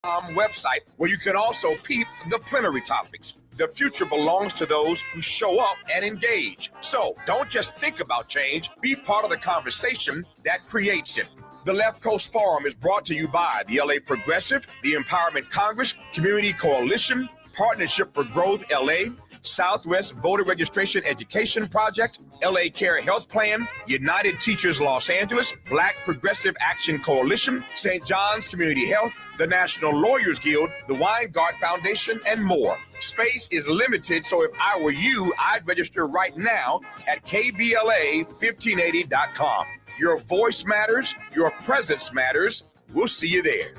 website where you can also peep the plenary topics. The future belongs to those who show up and engage. So don't just think about change, be part of the conversation that creates it. The Left Coast Forum is brought to you by the LA Progressive, the Empowerment Congress, Community Coalition, Partnership for Growth LA, Southwest Voter Registration Education Project, LA Care Health Plan, United Teachers Los Angeles, Black Progressive Action Coalition, St. John's Community Health, the National Lawyers Guild, the Weingart Foundation, and more. Space is limited, so if I were you, I'd register right now at KBLA1580.com. Your voice matters, your presence matters. We'll see you there.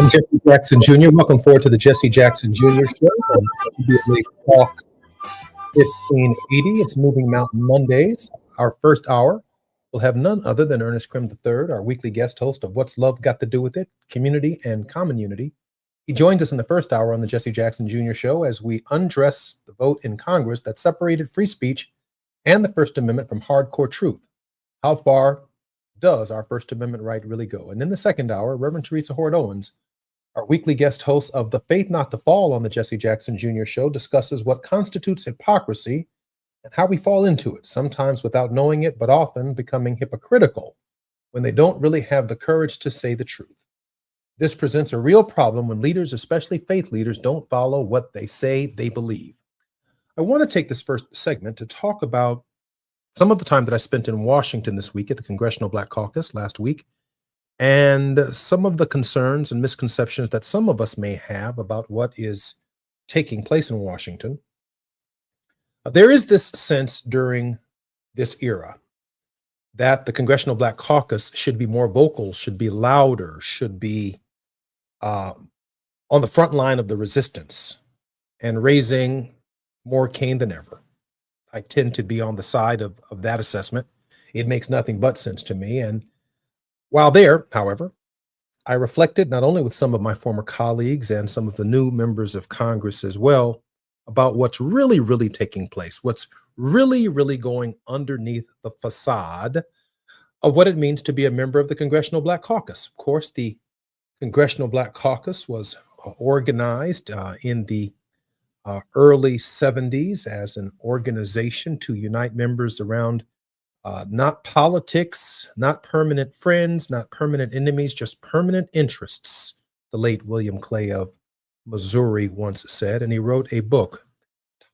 I'm Jesse Jackson Jr. Welcome forward to the Jesse Jackson Jr. Show on KBLA Talk 1580. It's Moving Mountain Mondays. Our first hour will have none other than Ernest Krim III, our weekly guest host of What's Love Got to Do With It? Community and Common Unity. He joins us in the first hour on the Jesse Jackson Jr. Show as we undress the vote in Congress that separated free speech and the First Amendment from hardcore truth. How far does our First Amendment right really go? And in the second hour, Reverend Teresa Hord Owens, our weekly guest host of The Faith Not to Fall on the Jesse Jackson Jr. Show, discusses what constitutes hypocrisy and how we fall into it, sometimes without knowing it, but often becoming hypocritical when they don't really have the courage to say the truth. This presents a real problem when leaders, especially faith leaders, don't follow what they say they believe. I want to take this first segment to talk about some of the time that I spent in Washington this week at the Congressional Black Caucus last week, and some of the concerns and misconceptions that some of us may have about what is taking place in Washington. There is this sense during this era that the Congressional Black Caucus should be more vocal, should be louder, should be on the front line of the resistance and raising more Cain than ever. I tend to be on the side of that assessment. It makes nothing but sense to me. And while there, however, I reflected not only with some of my former colleagues and some of the new members of Congress as well about what's really, really taking place, what's really, really going underneath the facade of what it means to be a member of the Congressional Black Caucus. Of course, the Congressional Black Caucus was organized in the early 70s as an organization to unite members around not politics, not permanent friends, not permanent enemies, just permanent interests, the late William Clay of Missouri once said, and he wrote a book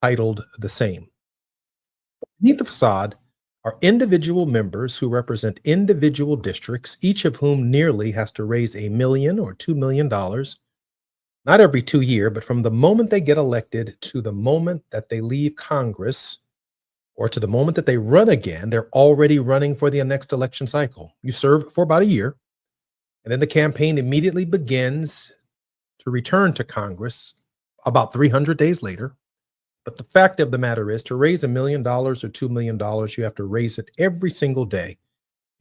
titled The Same. Beneath the facade are individual members who represent individual districts, each of whom nearly has to raise $1 million or $2 million, not every 2 years, but from the moment they get elected to the moment that they leave Congress, or to the moment that they run again, they're already running for the next election cycle. You serve for about a year, and then the campaign immediately begins to return to Congress about 300 days later. But the fact of the matter is, to raise $1 million or $2 million, you have to raise it every single day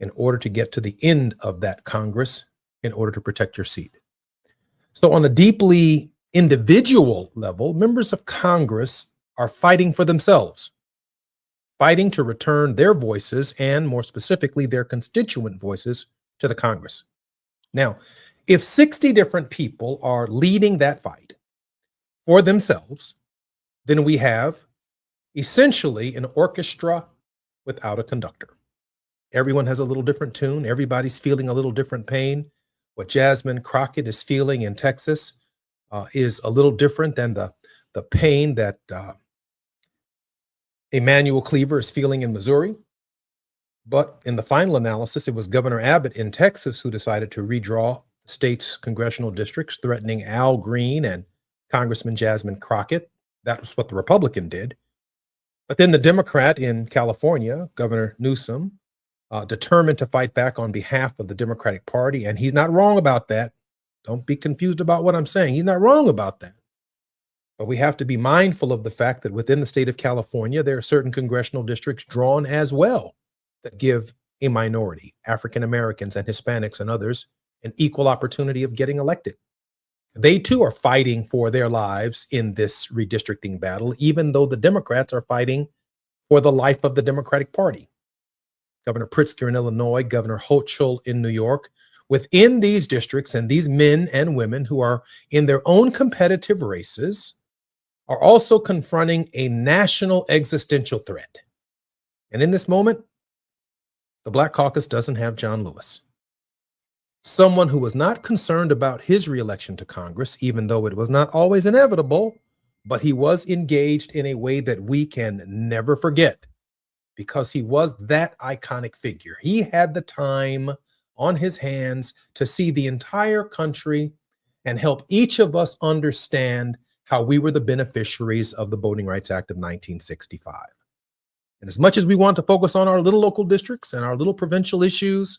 in order to get to the end of that Congress, in order to protect your seat. So on a deeply individual level, members of Congress are fighting for themselves, fighting to return their voices and, more specifically, their constituent voices to the Congress. Now, if 60 different people are leading that fight for themselves, then we have essentially an orchestra without a conductor. Everyone has a little different tune. Everybody's feeling a little different pain. What Jasmine Crockett is feeling in Texas is a little different than the pain that Emmanuel Cleaver is feeling in Missouri. But in the final analysis, it was Governor Abbott in Texas who decided to redraw the state's congressional districts, threatening Al Green and Congressman Jasmine Crockett. That was what the Republican did. But then the Democrat in California, Governor Newsom, determined to fight back on behalf of the Democratic Party. And he's not wrong about that. Don't be confused about what I'm saying. He's not wrong about that. But we have to be mindful of the fact that within the state of California, there are certain congressional districts drawn as well that give a minority, African Americans and Hispanics and others, an equal opportunity of getting elected. They too are fighting for their lives in this redistricting battle, even though the Democrats are fighting for the life of the Democratic Party. Governor Pritzker in Illinois, Governor Hochul in New York, within these districts, and these men and women who are in their own competitive races are also confronting a national existential threat. And in this moment, the Black Caucus doesn't have John Lewis, someone who was not concerned about his reelection to Congress, even though it was not always inevitable, but he was engaged in a way that we can never forget because he was that iconic figure. He had the time on his hands to see the entire country and help each of us understand how we were the beneficiaries of the Voting Rights Act of 1965. And as much as we want to focus on our little local districts and our little provincial issues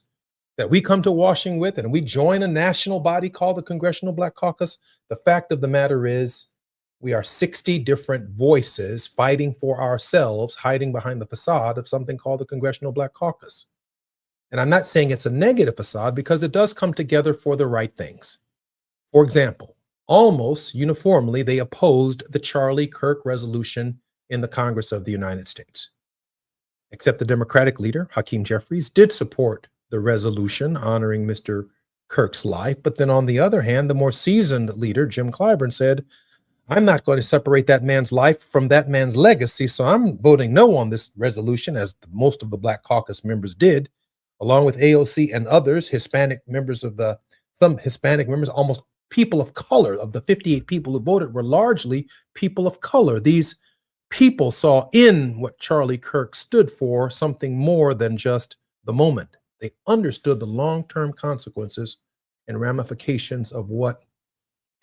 that we come to Washington with, and we join a national body called the Congressional Black Caucus, the fact of the matter is we are 60 different voices fighting for ourselves, hiding behind the facade of something called the Congressional Black Caucus. And I'm not saying it's a negative facade because it does come together for the right things. For example, almost uniformly, they opposed the Charlie Kirk resolution in the Congress of the United States. Except the Democratic leader, Hakeem Jeffries, did support the resolution honoring Mr. Kirk's life. But then on the other hand, the more seasoned leader, Jim Clyburn, said, I'm not going to separate that man's life from that man's legacy, so I'm voting no on this resolution, as most of the Black Caucus members did, along with AOC and others, Hispanic members some Hispanic members, almost people of color. Of the 58 people who voted were largely people of color. These people saw in what Charlie Kirk stood for something more than just the moment. They understood the long-term consequences and ramifications of what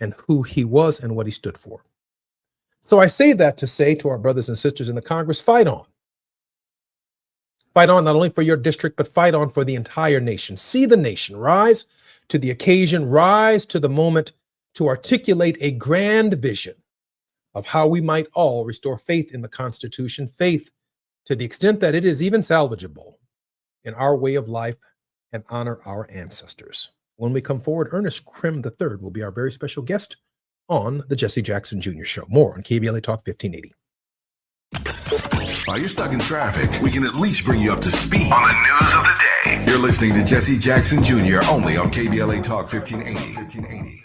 and who he was and what he stood for. So I say that to say to our brothers and sisters in the Congress, fight on. Fight on not only for your district, but fight on for the entire nation. See the nation rise to the occasion, rise to the moment to articulate a grand vision of how we might all restore faith in the Constitution, faith to the extent that it is even salvageable in our way of life, and honor our ancestors. When we come forward, Ernest Krim III will be our very special guest on the Jesse Jackson Jr. Show. More on KBLA Talk 1580. While you're stuck in traffic, we can at least bring you up to speed on the news of the day. You're listening to Jesse Jackson Jr. only on KBLA Talk 1580.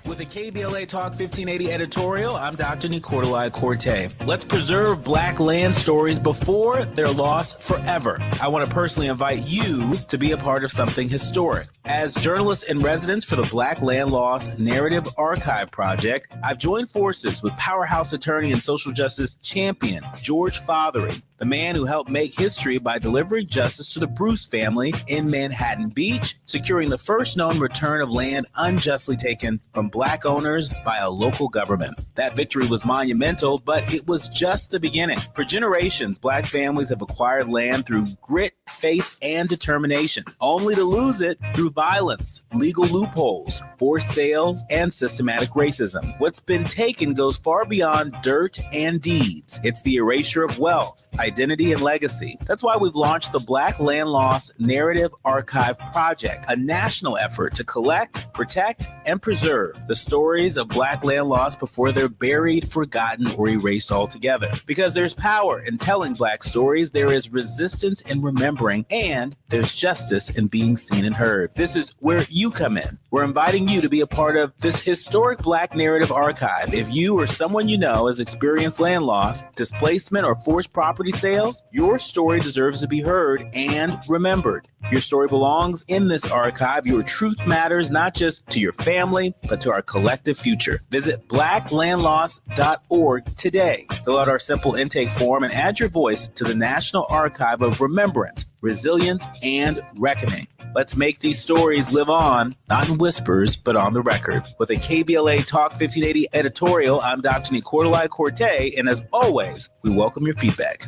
With a KBLA Talk 1580 editorial, I'm Dr. Nicolai Corte. Let's preserve Black land stories before they're lost forever. I want to personally invite you to be a part of something historic. As journalist in residence for the Black Land Lost Narrative Archive Project, I've joined forces with powerhouse attorney and social justice champion George Fothery, the man who helped make history by delivering justice to the Bruce family in Manhattan Beach, securing the first known return of land unjustly taken from Black owners by a local government. That victory was monumental, but it was just the beginning. For generations, Black families have acquired land through grit, faith, and determination, only to lose it through violence, legal loopholes, forced sales, and systematic racism. What's been taken goes far beyond dirt and deeds. It's the erasure of wealth, identity, and legacy. That's why we've launched the Black Land Lost Narrative Archive Project, a national effort to collect, protect, and preserve the stories of Black land lost before they're buried, forgotten, or erased altogether. Because there's power in telling Black stories, there is resistance in remembering, and there's justice in being seen and heard. This is where you come in. We're inviting you to be a part of this historic Black narrative archive. If you or someone you know has experienced land loss, displacement, or forced property sales, your story deserves to be heard and remembered. Your story belongs in this archive. Your truth matters not just to your family, but to our collective future. Visit blacklandlost.org today. Fill out our simple intake form and add your voice to the National Archive of Remembrance resilience, and reckoning. Let's make these stories live on, not in whispers, but on the record. With a KBLA Talk 1580 editorial, I'm Dr. Nicolai Corte, and as always, we welcome your feedback.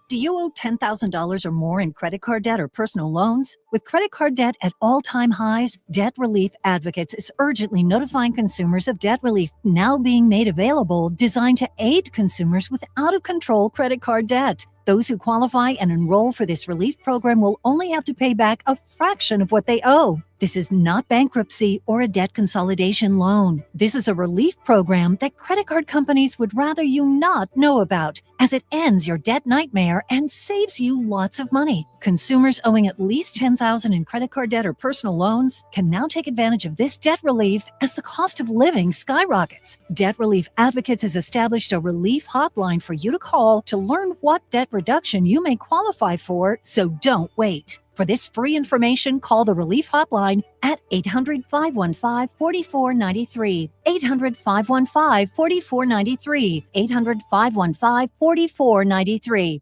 Do you owe $10,000 or more in credit card debt or personal loans? With credit card debt at all-time highs, Debt Relief Advocates is urgently notifying consumers of debt relief now being made available, designed to aid consumers with out-of-control credit card debt. Those who qualify and enroll for this relief program will only have to pay back a fraction of what they owe. This is not bankruptcy or a debt consolidation loan. This is a relief program that credit card companies would rather you not know about, as it ends your debt nightmare and saves you lots of money. Consumers owing at least $10,000 in credit card debt or personal loans can now take advantage of this debt relief as the cost of living skyrockets. Debt Relief Advocates has established a relief hotline for you to call to learn what debt reduction you may qualify for, so don't wait. For this free information, call the Relief Hotline at 800-515-4493, 800-515-4493, 800-515-4493.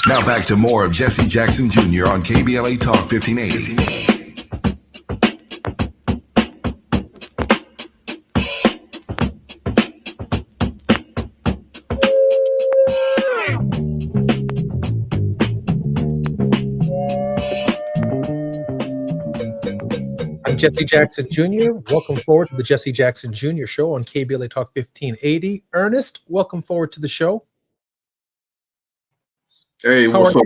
Now back to more of Jesse Jackson Jr. on KBLA Talk 1580. I'm Jesse Jackson Jr. Welcome forward to the Jesse Jackson Jr. Show on KBLA Talk 1580. Ernest, welcome forward to the show. Hey, what's up,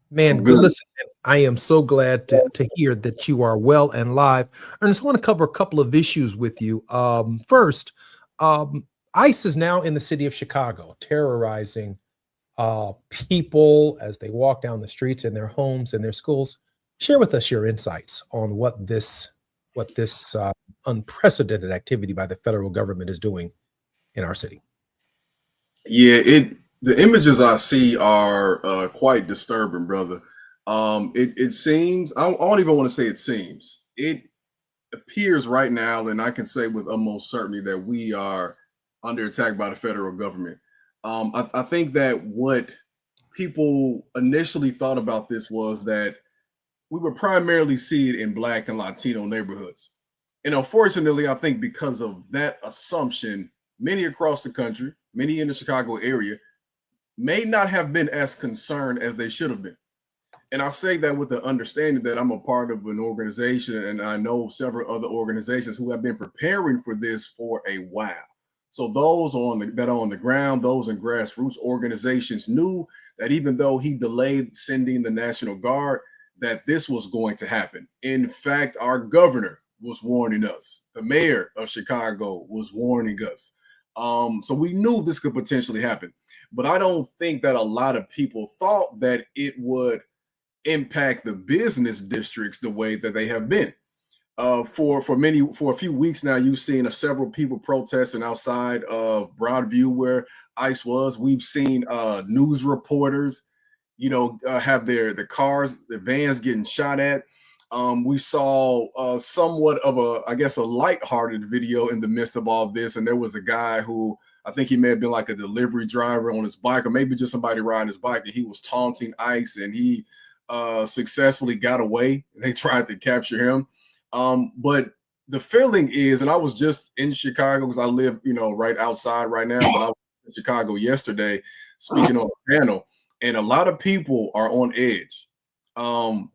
man? Good. Listen, I am so glad to hear that you are well and live. Ernest, I want to cover a couple of issues with you. First, ICE is now in the city of Chicago, terrorizing people as they walk down the streets in their homes and their schools. Share with us your insights on what this unprecedented activity by the federal government is doing in our city. Yeah, the images I see are quite disturbing, brother. It seems, I don't even want to say it seems, it appears right now, and I can say with utmost certainty that we are under attack by the federal government. I think that what people initially thought about this was that we would primarily see it in Black and Latino neighborhoods. And unfortunately, I think because of that assumption, many across the country, many in the Chicago area, may not have been as concerned as they should have been. And I say that with the understanding that I'm a part of an organization, and I know several other organizations who have been preparing for this for a while. So those that are on the ground, those in grassroots organizations knew that even though he delayed sending the National Guard, that this was going to happen. In fact, our governor was warning us. The mayor of Chicago was warning us. So we knew this could potentially happen. But I don't think that a lot of people thought that it would impact the business districts the way that they have been. For a few weeks now, you've seen several people protesting outside of Broadview where ICE was. We've seen news reporters have their cars, their vans getting shot at. We saw somewhat of a lighthearted video in the midst of all this. And there was a guy who, I think he may have been like a delivery driver on his bike, or maybe just somebody riding his bike, and he was taunting ICE, and he successfully got away. They tried to capture him. But the feeling is, and I was just in Chicago because I live, right outside right now, but I was in Chicago yesterday speaking on a panel. And a lot of people are on edge. When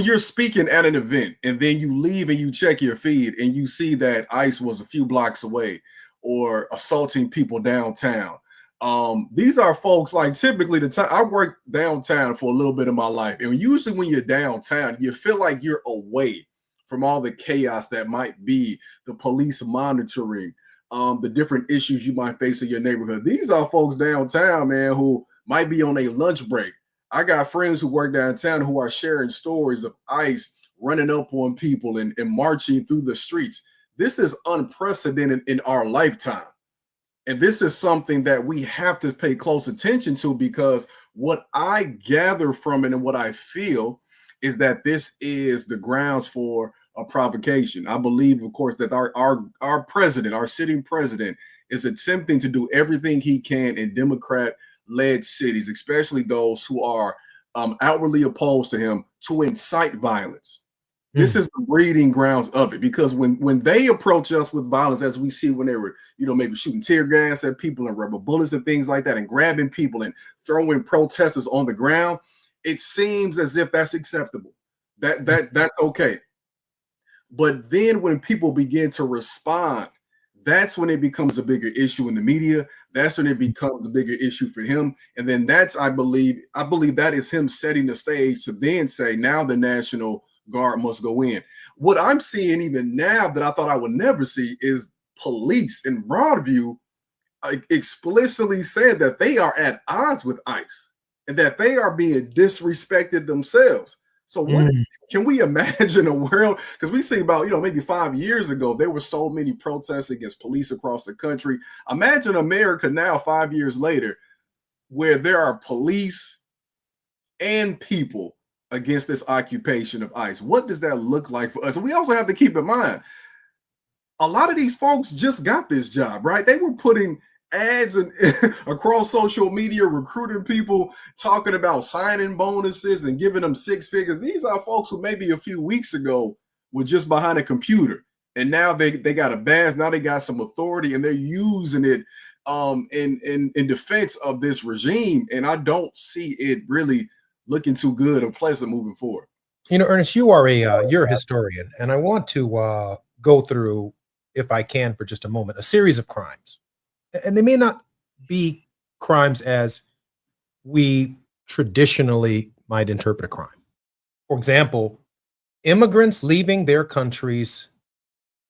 you're speaking at an event and then you leave and you check your feed and you see that ICE was a few blocks away or assaulting people downtown. These are folks, like, typically the time I worked downtown for a little bit of my life. And usually when you're downtown, you feel like you're away from all the chaos that might be, the police monitoring, the different issues you might face in your neighborhood. These are folks downtown, man, who might be on a lunch break. I got friends who work downtown who are sharing stories of ICE running up on people and marching through the streets. This is unprecedented in our lifetime. And this is something that we have to pay close attention to, because what I gather from it and what I feel is that this is the grounds for a provocation. I believe, of course, that our president, our sitting president, is attempting to do everything he can in Democrat-led cities, especially those who are outwardly opposed to him, to incite violence. This is the breeding grounds of it, because when they approach us with violence, as we see when they were, maybe shooting tear gas at people and rubber bullets and things like that, and grabbing people and throwing protesters on the ground, it seems as if that's acceptable. That's okay. But then when people begin to respond, that's when it becomes a bigger issue in the media. That's when it becomes a bigger issue for him. And then I believe that is him setting the stage to then say, now the National Guard must go in. What I'm seeing even now that I thought I would never see is police in Broadview explicitly said that they are at odds with ICE and that they are being disrespected themselves. So what can we imagine a world? Because we see about, maybe 5 years ago, there were so many protests against police across the country. Imagine America now, 5 years later, where there are police and people against this occupation of ICE. What does that look like for us? And we also have to keep in mind, a lot of these folks just got this job, right? They were putting ads and across social media, recruiting people, talking about signing bonuses and giving them six figures. These are folks who maybe a few weeks ago were just behind a computer, and now they got a badge. Now they got some authority, and they're using it in defense of this regime. And I don't see it really looking too good or pleasant moving forward. Ernest, you're a historian, and I want to go through, if I can, for just a moment, a series of crimes. And they may not be crimes as we traditionally might interpret a crime. For example, immigrants leaving their countries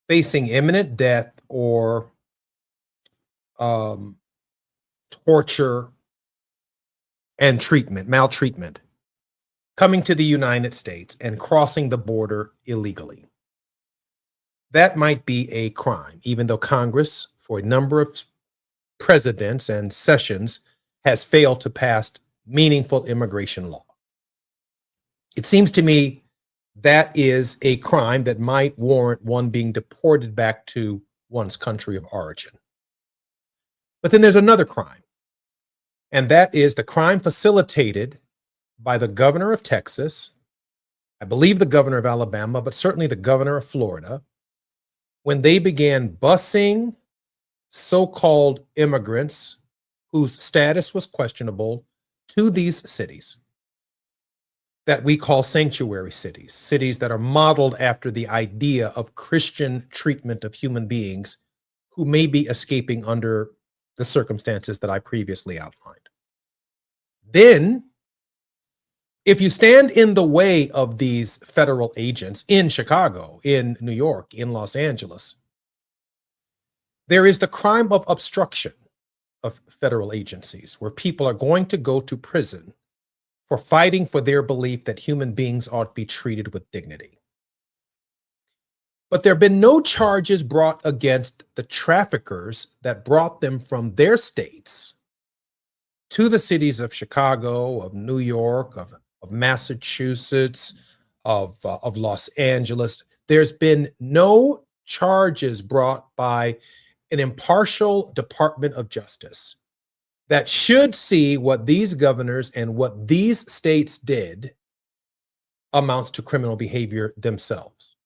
facing imminent death or torture and maltreatment, coming to the United States and crossing the border illegally. That might be a crime, even though Congress, for a number of presidents and sessions, has failed to pass meaningful immigration law. It seems to me that is a crime that might warrant one being deported back to one's country of origin. But then there's another crime, and that is the crime facilitated by the governor of Texas, I believe the governor of Alabama, but certainly the governor of Florida, when they began busing so-called immigrants whose status was questionable to these cities that we call sanctuary cities, cities that are modeled after the idea of Christian treatment of human beings who may be escaping under the circumstances that I previously outlined. Then, if you stand in the way of these federal agents in Chicago, in New York, in Los Angeles, there is the crime of obstruction of federal agencies, where people are going to go to prison for fighting for their belief that human beings ought to be treated with dignity. But there have been no charges brought against the traffickers that brought them from their states to the cities of Chicago, of New York, of Massachusetts, of Los Angeles. There's been no charges brought by an impartial Department of Justice that should see what these governors and what these states did amounts to criminal behavior themselves.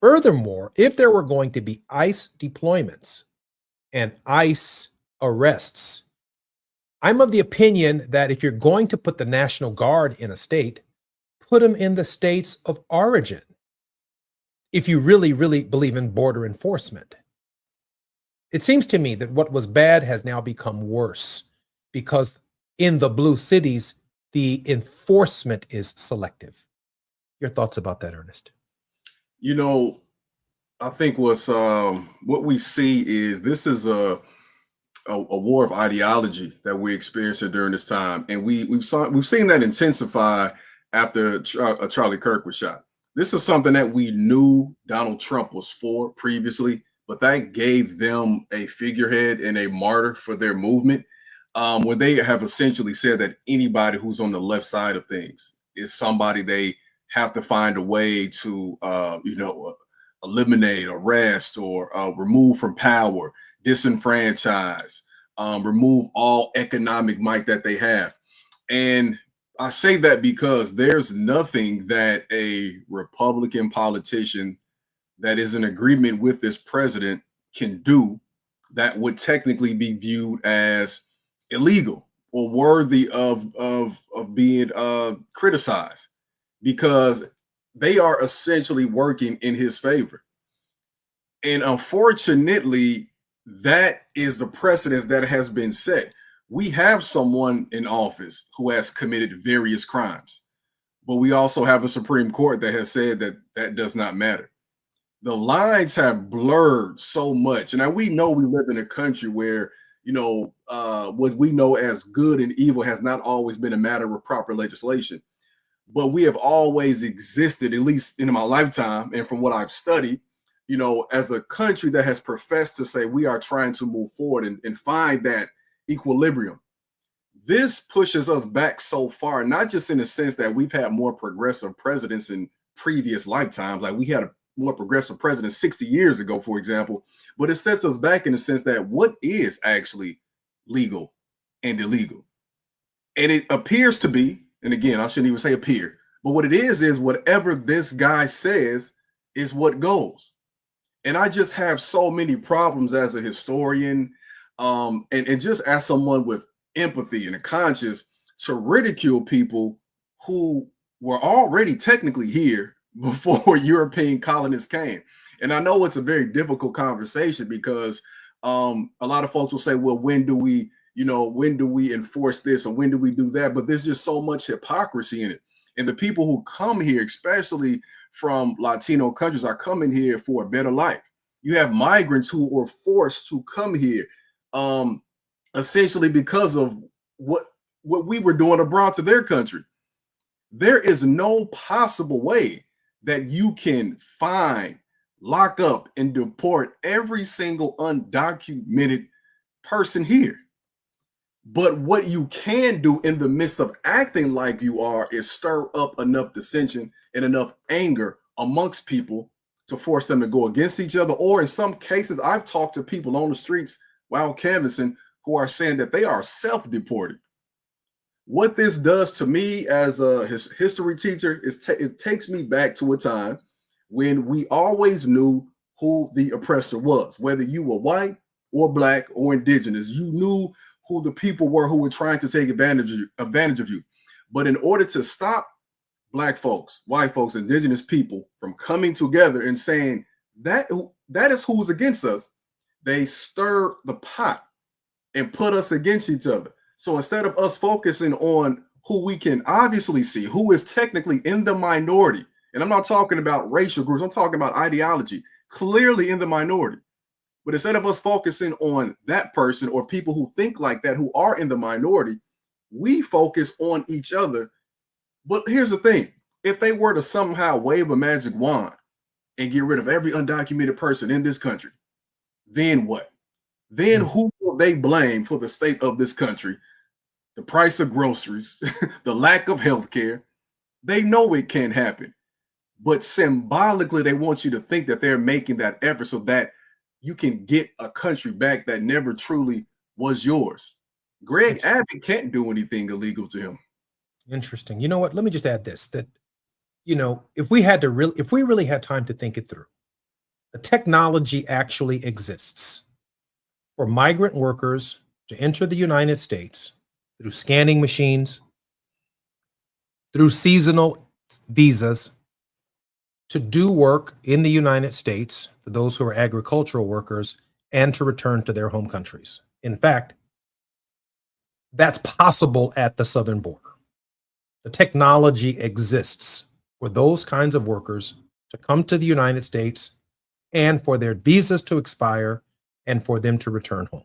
Furthermore, if there were going to be ICE deployments and ICE arrests, I'm of the opinion that if you're going to put the National Guard in a state, put them in the states of origin, if you really, really believe in border enforcement. It seems to me that what was bad has now become worse because in the blue cities, the enforcement is selective. Your thoughts about that, Ernest? I think what we see is this is a war of ideology that we're experiencing during this time, and we've seen that intensify after Charlie Kirk was shot. This is something that we knew Donald Trump was for previously, but that gave them a figurehead and a martyr for their movement, where they have essentially said that anybody who's on the left side of things is somebody they have to find a way to eliminate, arrest, or remove from power. disenfranchise, remove all economic might that they have. And I say that because there's nothing that a Republican politician that is in agreement with this president can do that would technically be viewed as illegal or worthy of being criticized, because they are essentially working in his favor. And unfortunately, that is the precedence that has been set. We have someone in office who has committed various crimes, but we also have a Supreme Court that has said that that does not matter. The lines have blurred so much. And now we know we live in a country where, what we know as good and evil has not always been a matter of proper legislation. But we have always existed, at least in my lifetime, and from what I've studied, as a country that has professed to say we are trying to move forward and find that equilibrium. This pushes us back so far, not just in the sense that we've had more progressive presidents in previous lifetimes, like we had a more progressive president 60 years ago, for example, but it sets us back in the sense that what is actually legal and illegal. And it appears to be, and again, I shouldn't even say appear, but what it is whatever this guy says is what goes. And I just have so many problems as a historian, and just as someone with empathy and a conscience, to ridicule people who were already technically here before European colonists came. And I know it's a very difficult conversation because a lot of folks will say, well, when do we enforce this or when do we do that? But there's just so much hypocrisy in it. And the people who come here, especially from Latino countries, are coming here for a better life. You have migrants who are forced to come here essentially because of what we were doing abroad to their country. There is no possible way that you can find, lock up, and deport every single undocumented person here. But what you can do in the midst of acting like you are is stir up enough dissension and enough anger amongst people to force them to go against each other. Or in some cases, I've talked to people on the streets while canvassing who are saying that they are self-deported. What this does to me as a history teacher is it takes me back to a time when we always knew who the oppressor was, whether you were white or black or indigenous. You knew who the people were who were trying to take advantage of you. But in order to stop black folks, white folks, indigenous people from coming together and saying that is who's against us, they stir the pot and put us against each other. So instead of us focusing on who we can obviously see, who is technically in the minority, and I'm not talking about racial groups, I'm talking about ideology, clearly in the minority. But instead of us focusing on that person or people who think like that, who are in the minority, we focus on each other. But here's the thing. If they were to somehow wave a magic wand and get rid of every undocumented person in this country, then what? Then who will they blame for the state of this country? The price of groceries, the lack of health care. They know it can't happen. But symbolically, they want you to think that they're making that effort so that you can get a country back that never truly was yours. Greg Abbott can't do anything illegal to him. Interesting. You know what? Let me just add this, that, if we really had time to think it through, the technology actually exists for migrant workers to enter the United States through scanning machines, through seasonal visas, to do work in the United States for those who are agricultural workers and to return to their home countries. In fact, that's possible at the southern border. The technology exists for those kinds of workers to come to the United States and for their visas to expire and for them to return home.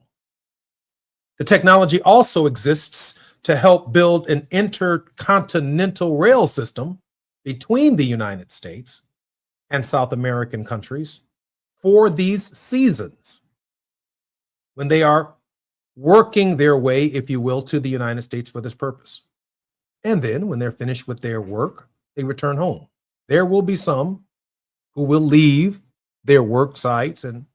The technology also exists to help build an intercontinental rail system between the United States and South American countries for these seasons when they are working their way, if you will, to the United States for this purpose. And then when they're finished with their work, they return home. There will be some who will leave their work sites and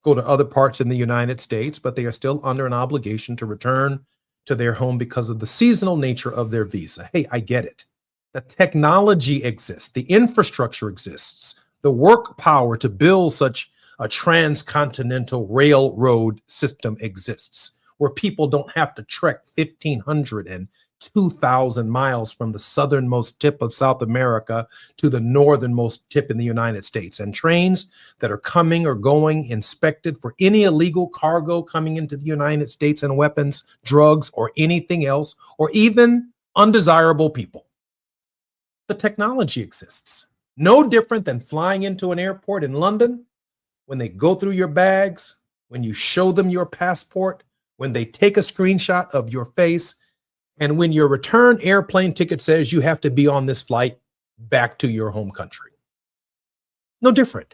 go to other parts in the United States, but they are still under an obligation to return to their home because of the seasonal nature of their visa. Hey, I get it. The technology exists, the infrastructure exists, the work power to build such a transcontinental railroad system exists, where people don't have to trek 1,500 and 2,000 miles from the southernmost tip of South America to the northernmost tip in the United States. And trains that are coming or going inspected for any illegal cargo coming into the United States and weapons, drugs, or anything else, or even undesirable people. The technology exists. No different than flying into an airport in London when they go through your bags, when you show them your passport, when they take a screenshot of your face, and when your return airplane ticket says you have to be on this flight back to your home country. No different.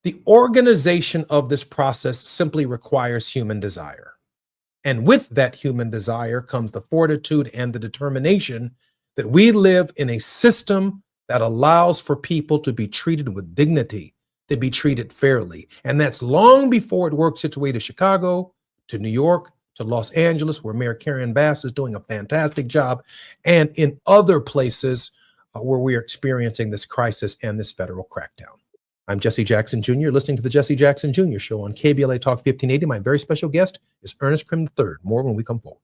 The organization of this process simply requires human desire. And with that human desire comes the fortitude and the determination that we live in a system that allows for people to be treated with dignity, to be treated fairly. And that's long before it works its way to Chicago, to New York, to Los Angeles, where Mayor Karen Bass is doing a fantastic job, and in other places where we are experiencing this crisis and this federal crackdown. I'm Jesse Jackson Jr., listening to the Jesse Jackson Jr. Show on KBLA Talk 1580. My very special guest is Ernest Krim III. More when we come forward.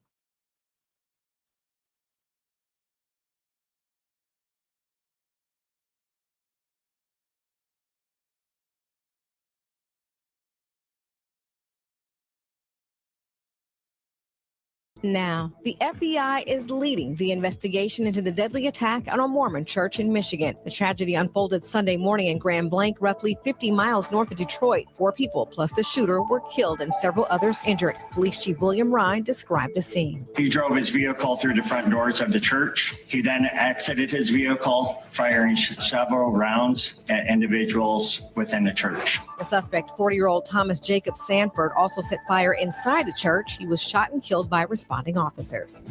Now, the FBI is leading the investigation into the deadly attack on a Mormon church in Michigan. The tragedy unfolded Sunday morning in Grand Blanc, roughly 50 miles north of Detroit. 4 people, plus the shooter, were killed and several others injured. Police Chief William Ryan described the scene. He drove his vehicle through the front doors of the church. He then exited his vehicle, firing several rounds at individuals within the church. The suspect, 40-year-old Thomas Jacob Sanford, also set fire inside the church. He was shot and killed by responding officers.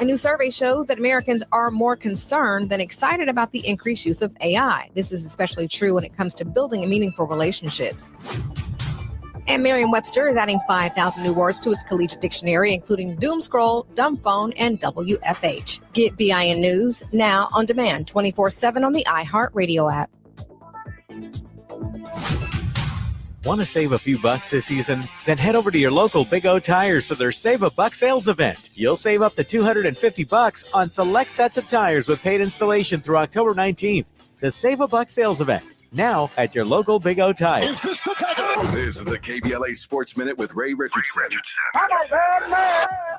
A new survey shows that Americans are more concerned than excited about the increased use of AI. This is especially true when it comes to building meaningful relationships. And Merriam-Webster is adding 5,000 new words to its collegiate dictionary, including doom scroll, dumb phone, and WFH. Get BIN News now on demand 24/7 on the iHeartRadio app. Want to save a few bucks this season? Then head over to your local Big O Tires for their Save a Buck sales event. You'll save up to $250 on select sets of tires with paid installation through October 19th. The Save a Buck sales event, now at your local Big O Tires. This is the KBLA Sports Minute with Ray Richardson.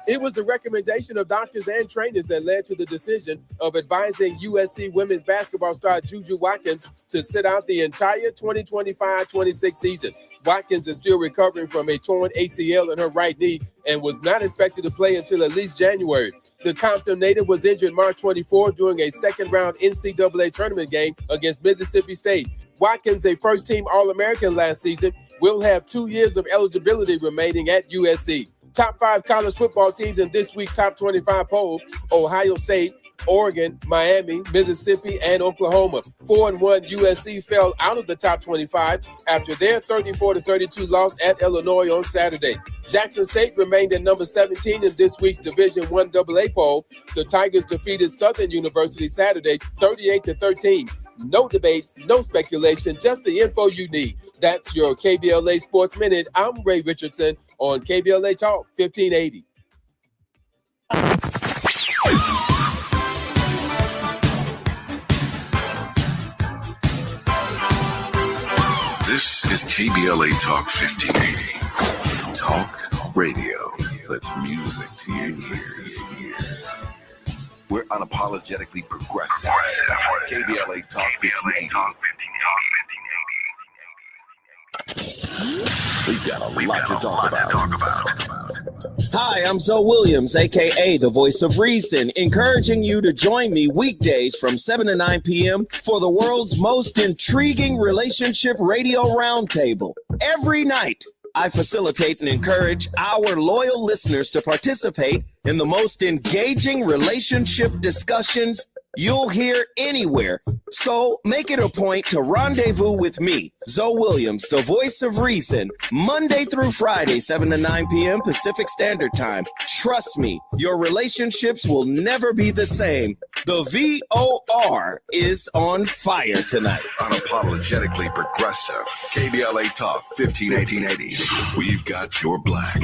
It was the recommendation of doctors and trainers that led to the decision of advising USC women's basketball star Juju Watkins to sit out the entire 2025-26 season. Watkins is still recovering from a torn ACL in her right knee and was not expected to play until at least January. The Compton native was injured March 24 during a second-round NCAA tournament game against Mississippi State. Watkins, a first-team All-American last season, will have 2 years of eligibility remaining at USC. Top 5 college football teams in this week's Top 25 poll: Ohio State, Oregon, Miami, Mississippi, and Oklahoma. 4-1 USC fell out of the top 25 after their 34-32 loss at Illinois on Saturday. Jackson State remained at number 17 in this week's Division I AA poll. The Tigers defeated Southern University Saturday 38-13. No debates, no speculation, just the info you need. That's your KBLA Sports Minute. I'm Ray Richardson on KBLA Talk 1580. This is KBLA Talk 1580. Talk radio. That's music to your ears. We're unapologetically progressive. KBLA Talk 1580. We've got a lot to talk about. Hi, I'm Zoe Williams, a.k.a. the Voice of Reason, encouraging you to join me weekdays from 7 to 9 p.m. for the world's most intriguing relationship radio roundtable. Every night, I facilitate and encourage our loyal listeners to participate in the most engaging relationship discussions you'll hear anywhere. So make it a point to rendezvous with me, Zoe Williams, the voice of reason, Monday through Friday, 7 to 9 p.m. Pacific Standard Time. Trust me, your relationships will never be the same. The VOR is on fire tonight. Unapologetically progressive. KBLA Talk 1580. We've got your black.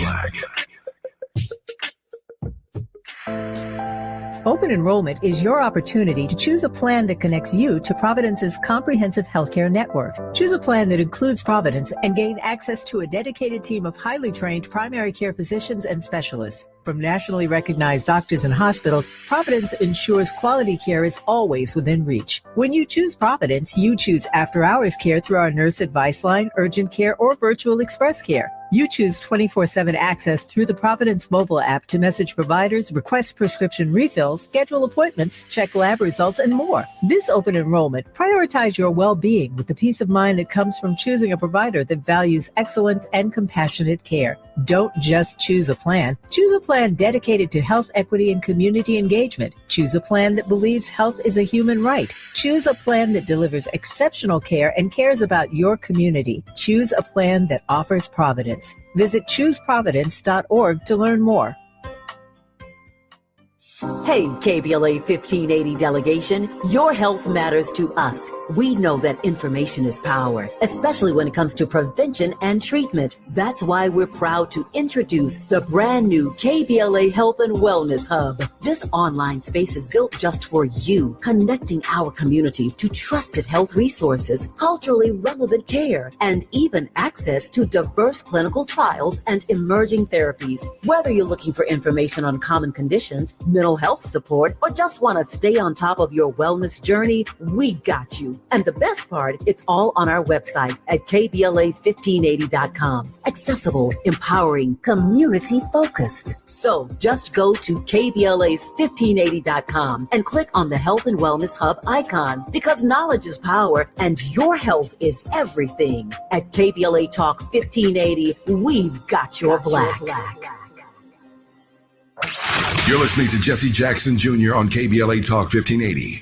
Open enrollment is your opportunity to choose a plan that connects you to Providence's comprehensive healthcare network. Choose a plan that includes Providence and gain access to a dedicated team of highly trained primary care physicians and specialists. From nationally recognized doctors and hospitals, Providence ensures quality care is always within reach. When you choose Providence, you choose after-hours care through our nurse advice line, urgent care, or virtual express care. You choose 24/7 access through the Providence mobile app to message providers, request prescription refills, schedule appointments, check lab results, and more. This open enrollment, prioritize your well-being with the peace of mind that comes from choosing a provider that values excellence and compassionate care. Don't just choose a plan. Choose a plan dedicated to health equity and community engagement. Choose a plan that believes health is a human right. Choose a plan that delivers exceptional care and cares about your community. Choose a plan that offers Providence. Visit chooseprovidence.org to learn more. Hey, KBLA 1580 delegation, your health matters to us. We know that information is power, especially when it comes to prevention and treatment. That's why we're proud to introduce the brand new KBLA Health and Wellness Hub. This online space is built just for you, connecting our community to trusted health resources, culturally relevant care, and even access to diverse clinical trials and emerging therapies. Whether you're looking for information on common conditions, mental health support, or just want to stay on top of your wellness journey, we got you. And the best part, it's all on our website at KBLA1580.com. Accessible, empowering, community-focused. So just go to KBLA1580.com and click on the Health and Wellness Hub icon, because knowledge is power and your health is everything. At KBLA Talk 1580, we've got your black. You're listening to Jesse Jackson Jr. on KBLA Talk 1580.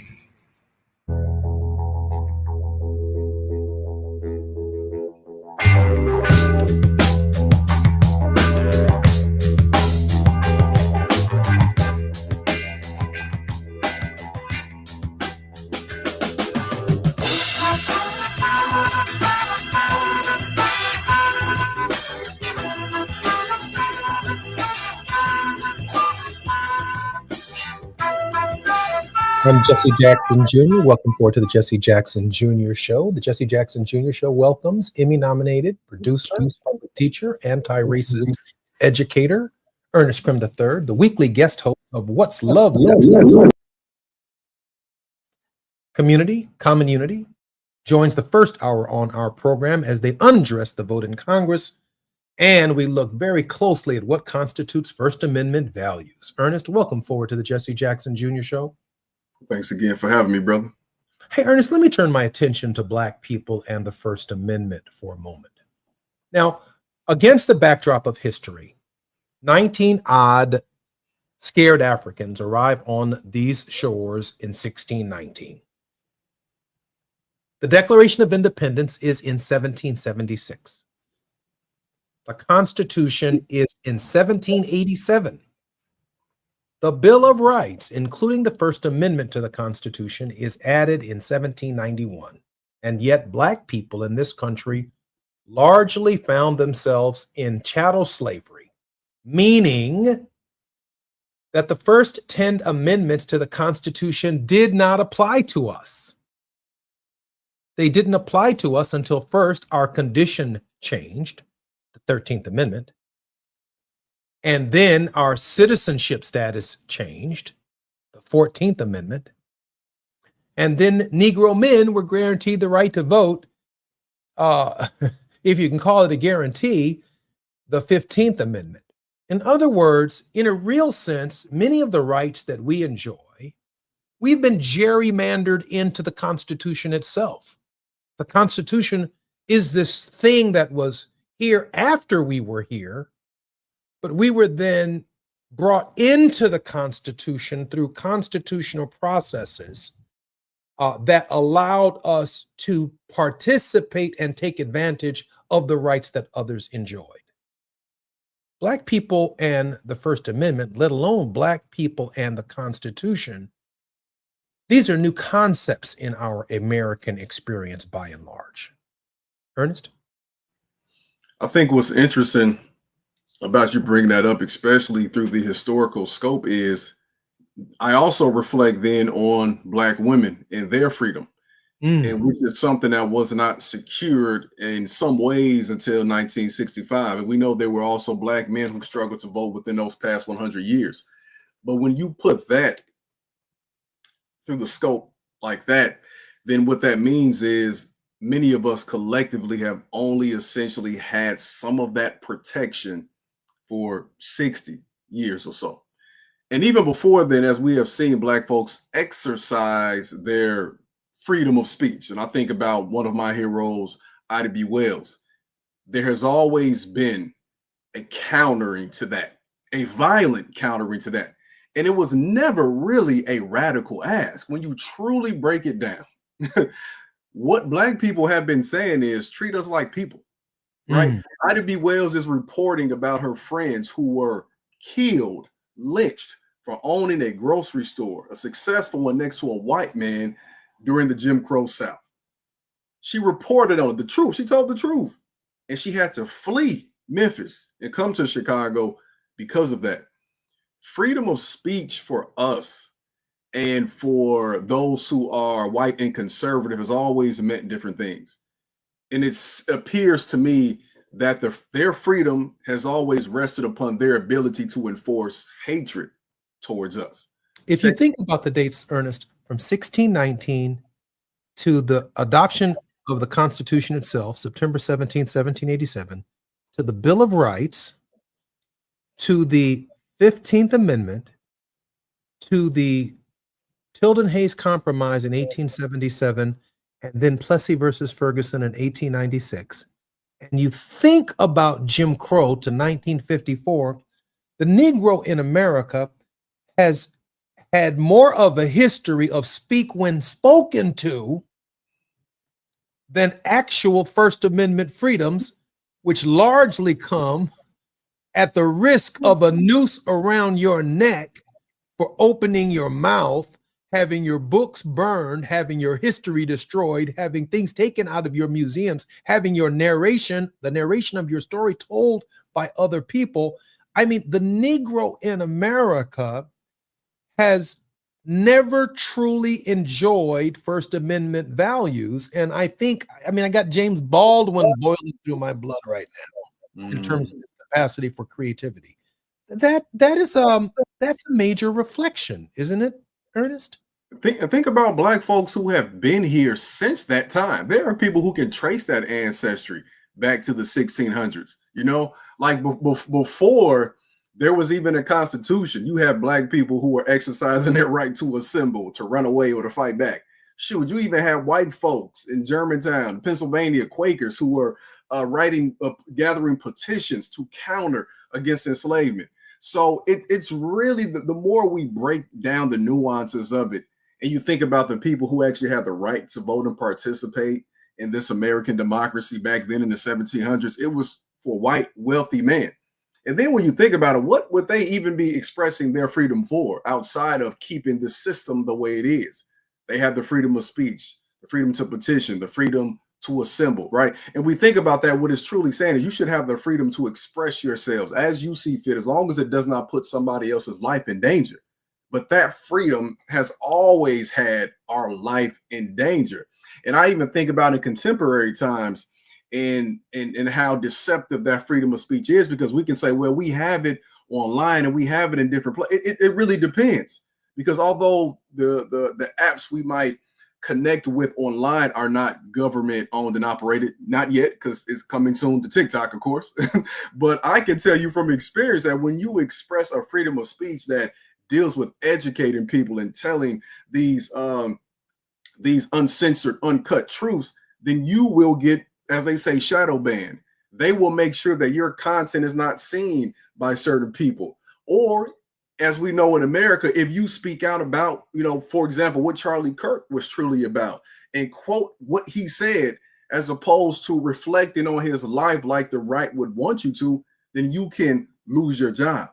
I'm Jesse Jackson Jr. Welcome forward to the Jesse Jackson Jr. Show. The Jesse Jackson Jr. Show welcomes Emmy-nominated producer, public teacher, anti-racist educator, Ernest Krim III, the weekly guest host of What's Love Left? Community, Common Unity, joins the first hour on our program as they undress the vote in Congress, and we look very closely at what constitutes First Amendment values. Ernest, welcome forward to the Jesse Jackson Jr. Show. Thanks again for having me, brother. Hey, Ernest, let me turn my attention to Black people and the First Amendment for a moment. Now, against the backdrop of history, 19-odd scared Africans arrive on these shores in 1619. The Declaration of Independence is in 1776. The Constitution is in 1787. The Bill of Rights, including the First Amendment to the Constitution, is added in 1791. And yet Black people in this country largely found themselves in chattel slavery, meaning that the first 10 amendments to the Constitution did not apply to us. They didn't apply to us until first our condition changed, the 13th Amendment, and then our citizenship status changed, the 14th Amendment, and then Negro men were guaranteed the right to vote, if you can call it a guarantee, the 15th Amendment. In other words, in a real sense, many of the rights that we enjoy, we've been gerrymandered into the Constitution itself. The Constitution is this thing that was here after we were here, but we were then brought into the Constitution through constitutional processes that allowed us to participate and take advantage of the rights that others enjoyed. Black people and the First Amendment, let alone Black people and the Constitution, these are new concepts in our American experience by and large. Ernest? I think what's interesting about you bringing that up, especially through the historical scope, is I also reflect then on Black women and their freedom, and which is something that was not secured in some ways until 1965. And we know there were also Black men who struggled to vote within those past 100 years. But when you put that through the scope like that, then what that means is many of us collectively have only essentially had some of that protection for 60 years or so. And even before then, as we have seen Black folks exercise their freedom of speech, and I think about one of my heroes, Ida B. Wells, there has always been a countering to that, a violent countering to that. And it was never really a radical ask. When you truly break it down, what Black people have been saying is treat us like people, right? Ida B. Wells is reporting about her friends who were killed, lynched for owning a grocery store, a successful one next to a white man during the Jim Crow South. She reported on the truth. She told the truth. And she had to flee Memphis and come to Chicago because of that. Freedom of speech for us and for those who are white and conservative has always meant different things. And it appears to me that their freedom has always rested upon their ability to enforce hatred towards us. If you think about the dates, Ernest, from 1619 to the adoption of the Constitution itself, September 17, 1787, to the Bill of Rights, to the 15th Amendment, to the Tilden-Hayes Compromise in 1877, and then Plessy versus Ferguson in 1896, and you think about Jim Crow to 1954, the Negro in America has had more of a history of speak when spoken to than actual First Amendment freedoms, which largely come at the risk of a noose around your neck for opening your mouth, having your books burned, having your history destroyed, having things taken out of your museums, having your narration, the narration of your story told by other people. I mean, the Negro in America has never truly enjoyed First Amendment values. And I think, I got James Baldwin boiling through my blood right now in terms of his capacity for creativity. That's a major reflection, isn't it, Ernest? Think about Black folks who have been here since that time. There are people who can trace that ancestry back to the 1600s. You know, like before there was even a constitution, you have Black people who were exercising their right to assemble, to run away, or to fight back. Shoot, you even had white folks in Germantown, Pennsylvania, Quakers who were gathering petitions to counter against enslavement. So it's really the more we break down the nuances of it, and you think about the people who actually had the right to vote and participate in this American democracy back then in the 1700s, it was for white, wealthy men. And then when you think about it, what would they even be expressing their freedom for outside of keeping the system the way it is? They have the freedom of speech, the freedom to petition, the freedom to assemble, right? And we think about that, what it's truly saying is you should have the freedom to express yourselves as you see fit, as long as it does not put somebody else's life in danger. But that freedom has always had our life in danger. And I even think about in contemporary times and how deceptive that freedom of speech is, because we can say, well, we have it online and we have it in different places. It really depends, because although the apps we might connect with online are not government owned and operated, not yet, because it's coming soon to TikTok, of course. But I can tell you from experience that when you express a freedom of speech that deals with educating people and telling these uncensored, uncut truths, then you will get, as they say, shadow banned. They will make sure that your content is not seen by certain people. Or as we know in America, if you speak out about, for example, what Charlie Kirk was truly about and quote what he said, as opposed to reflecting on his life like the right would want you to, then you can lose your job.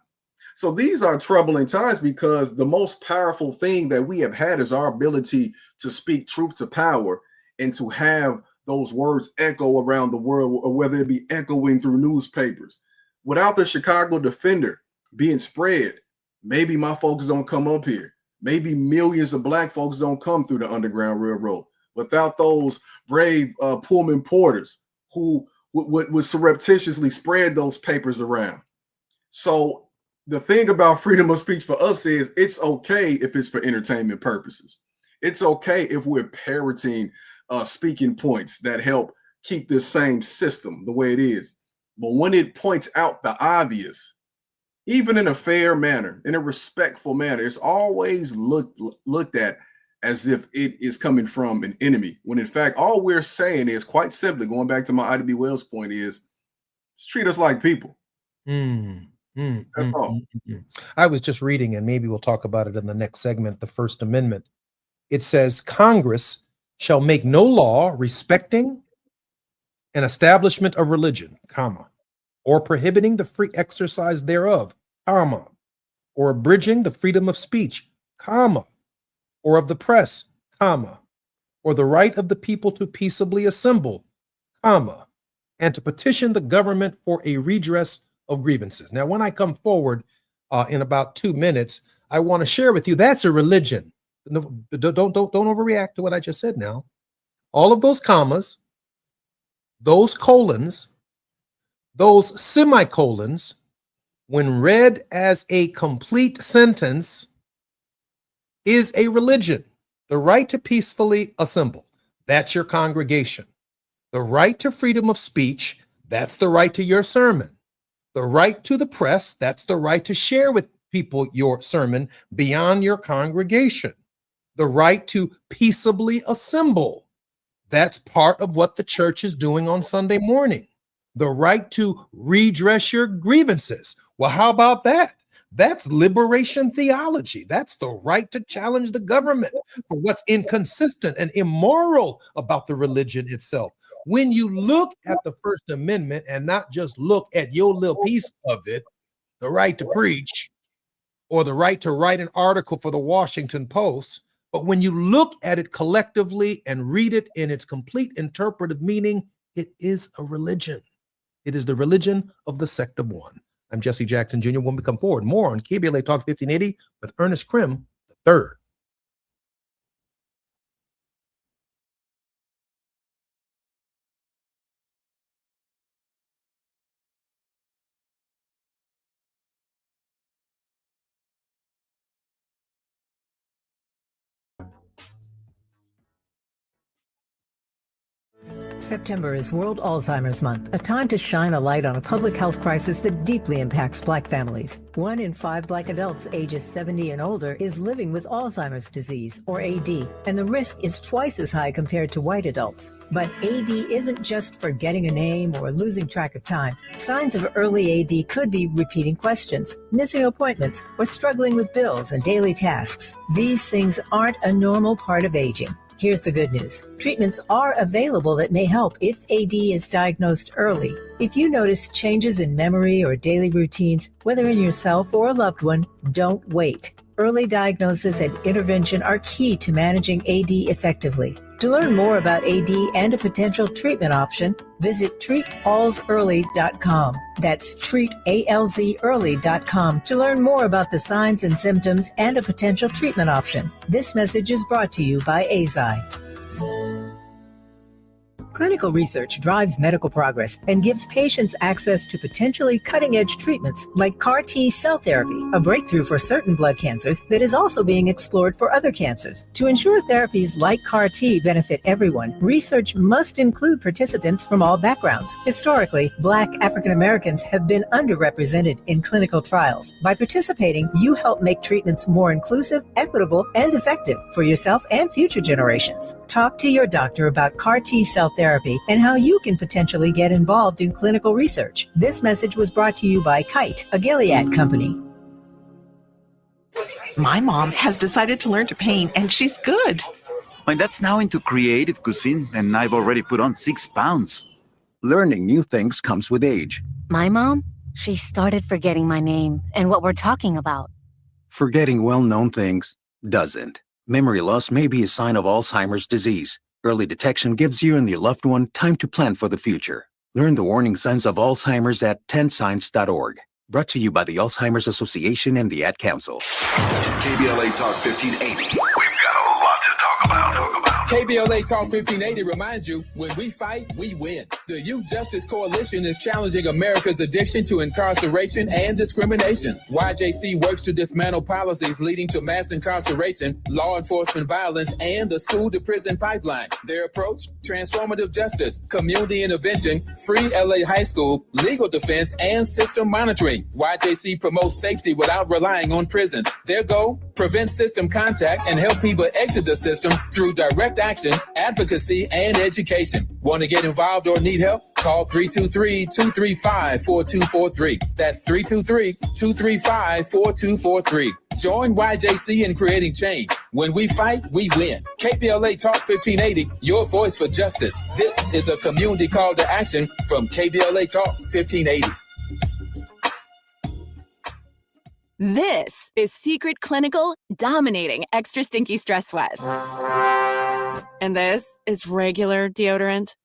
So these are troubling times, because the most powerful thing that we have had is our ability to speak truth to power and to have those words echo around the world, or whether it be echoing through newspapers. Without the Chicago Defender being spread, maybe my folks don't come up here. Maybe millions of Black folks don't come through the Underground Railroad. Without those brave Pullman porters who would surreptitiously spread those papers around. So the thing about freedom of speech for us is it's okay if it's for entertainment purposes. It's okay if we're parroting speaking points that help keep this same system the way it is. But when it points out the obvious, even in a fair manner, in a respectful manner, it's always looked at as if it is coming from an enemy, when in fact, all we're saying is, quite simply, going back to my Ida B. Wells point, is just treat us like people. I was just reading, and maybe we'll talk about it in the next segment, the First Amendment. It says, Congress shall make no law respecting an establishment of religion, comma, or prohibiting the free exercise thereof, comma, or abridging the freedom of speech, comma, or of the press, comma, or the right of the people to peaceably assemble, comma, and to petition the government for a redress of grievances. Now, when I come forward in about 2 minutes, I want to share with you that's a religion. Don't overreact to what I just said now. All of those commas, those colons, those semicolons, when read as a complete sentence, is a religion. The right to peacefully assemble, that's your congregation. The right to freedom of speech, that's the right to your sermon. The right to the press, that's the right to share with people your sermon beyond your congregation. The right to peaceably assemble, that's part of what the church is doing on Sunday morning. The right to redress your grievances. Well, how about that? That's liberation theology. That's the right to challenge the government for what's inconsistent and immoral about the religion itself. When you look at the First Amendment and not just look at your little piece of it, the right to preach or the right to write an article for the Washington Post, but when you look at it collectively and read it in its complete interpretive meaning, it is a religion. It is the religion of the sect of one. I'm Jesse Jackson Jr. When we come forward, more on KBLA Talk 1580 with Ernest Krim III. September is World Alzheimer's Month, a time to shine a light on a public health crisis that deeply impacts Black families. 1 in 5 Black adults ages 70 and older is living with Alzheimer's disease, or AD, and the risk is twice as high compared to white adults. But AD isn't just forgetting a name or losing track of time. Signs of early AD could be repeating questions, missing appointments, or struggling with bills and daily tasks. These things aren't a normal part of aging. Here's the good news. Treatments are available that may help if AD is diagnosed early. If you notice changes in memory or daily routines, whether in yourself or a loved one, don't wait. Early diagnosis and intervention are key to managing AD effectively. To learn more about AD and a potential treatment option, visit treatalsearly.com. That's treatalzearly.com to learn more about the signs and symptoms and a potential treatment option. This message is brought to you by AZI. Clinical research drives medical progress and gives patients access to potentially cutting-edge treatments like CAR T cell therapy, a breakthrough for certain blood cancers that is also being explored for other cancers. To ensure therapies like CAR T benefit everyone, research must include participants from all backgrounds. Historically, Black African Americans have been underrepresented in clinical trials. By participating, you help make treatments more inclusive, equitable, and effective for yourself and future generations. Talk to your doctor about CAR T cell therapy and how you can potentially get involved in clinical research. This message was brought to you by Kite, a Gilead company. My mom has decided to learn to paint, and she's good. My dad's now into creative cuisine, and I've already put on 6 pounds. Learning new things comes with age. My mom, she started forgetting my name and what we're talking about. Forgetting well-known things doesn't. Memory loss may be a sign of Alzheimer's disease. Early detection gives you and your loved one time to plan for the future. Learn the warning signs of Alzheimer's at 10signs.org. Brought to you by the Alzheimer's Association and the Ad Council. KBLA Talk 1580. We've got a lot to talk about. KBLA Talk 1580 reminds you, when we fight, we win. The Youth Justice Coalition is challenging America's addiction to incarceration and discrimination. YJC works to dismantle policies leading to mass incarceration, law enforcement violence, and the school-to-prison pipeline. Their approach? Transformative justice, community intervention, free LA high school, legal defense, and system monitoring. YJC promotes safety without relying on prisons. Their goal? Prevent system contact and help people exit the system through direct action, advocacy, and education. Want to get involved or need help? Call 323-235-4243. That's 323-235-4243. Join YJC in creating change. When we fight, we win. KBLA Talk 1580, your voice for justice. This is a community call to action from KBLA Talk 1580. This is Secret Clinical dominating extra stinky stress sweat. And this is regular deodorant.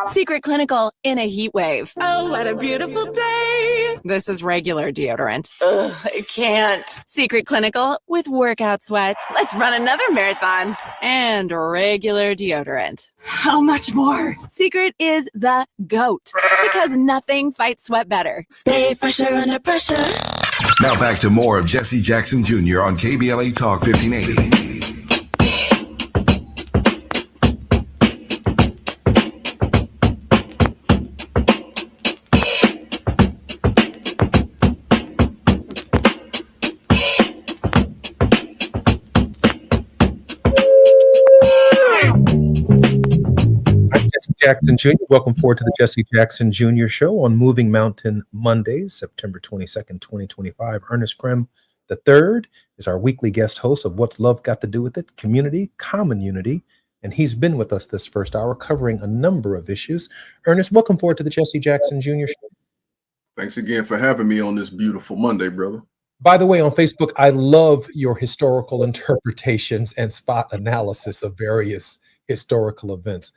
Secret Clinical in a heat wave. Oh, what a beautiful day. This is regular deodorant. Ugh, I can't. Secret Clinical with workout sweat. Let's run another marathon. And regular deodorant. How much more? Secret is the GOAT because nothing fights sweat better. Stay fresher under pressure. Now back to more of Jesse Jackson Jr. on KBLA Talk 1580. Jackson Jr. Welcome forward to the Jesse Jackson Jr. Show on Moving Mountain Mondays, September 22nd, 2025. Ernest Krim III is our weekly guest host of What's Love Got to Do With It? Community, Common Unity. And he's been with us this first hour covering a number of issues. Ernest, welcome forward to the Jesse Jackson Jr. Show. Thanks again for having me on this beautiful Monday, brother. By the way, on Facebook, I love your historical interpretations and spot analysis of various historical events.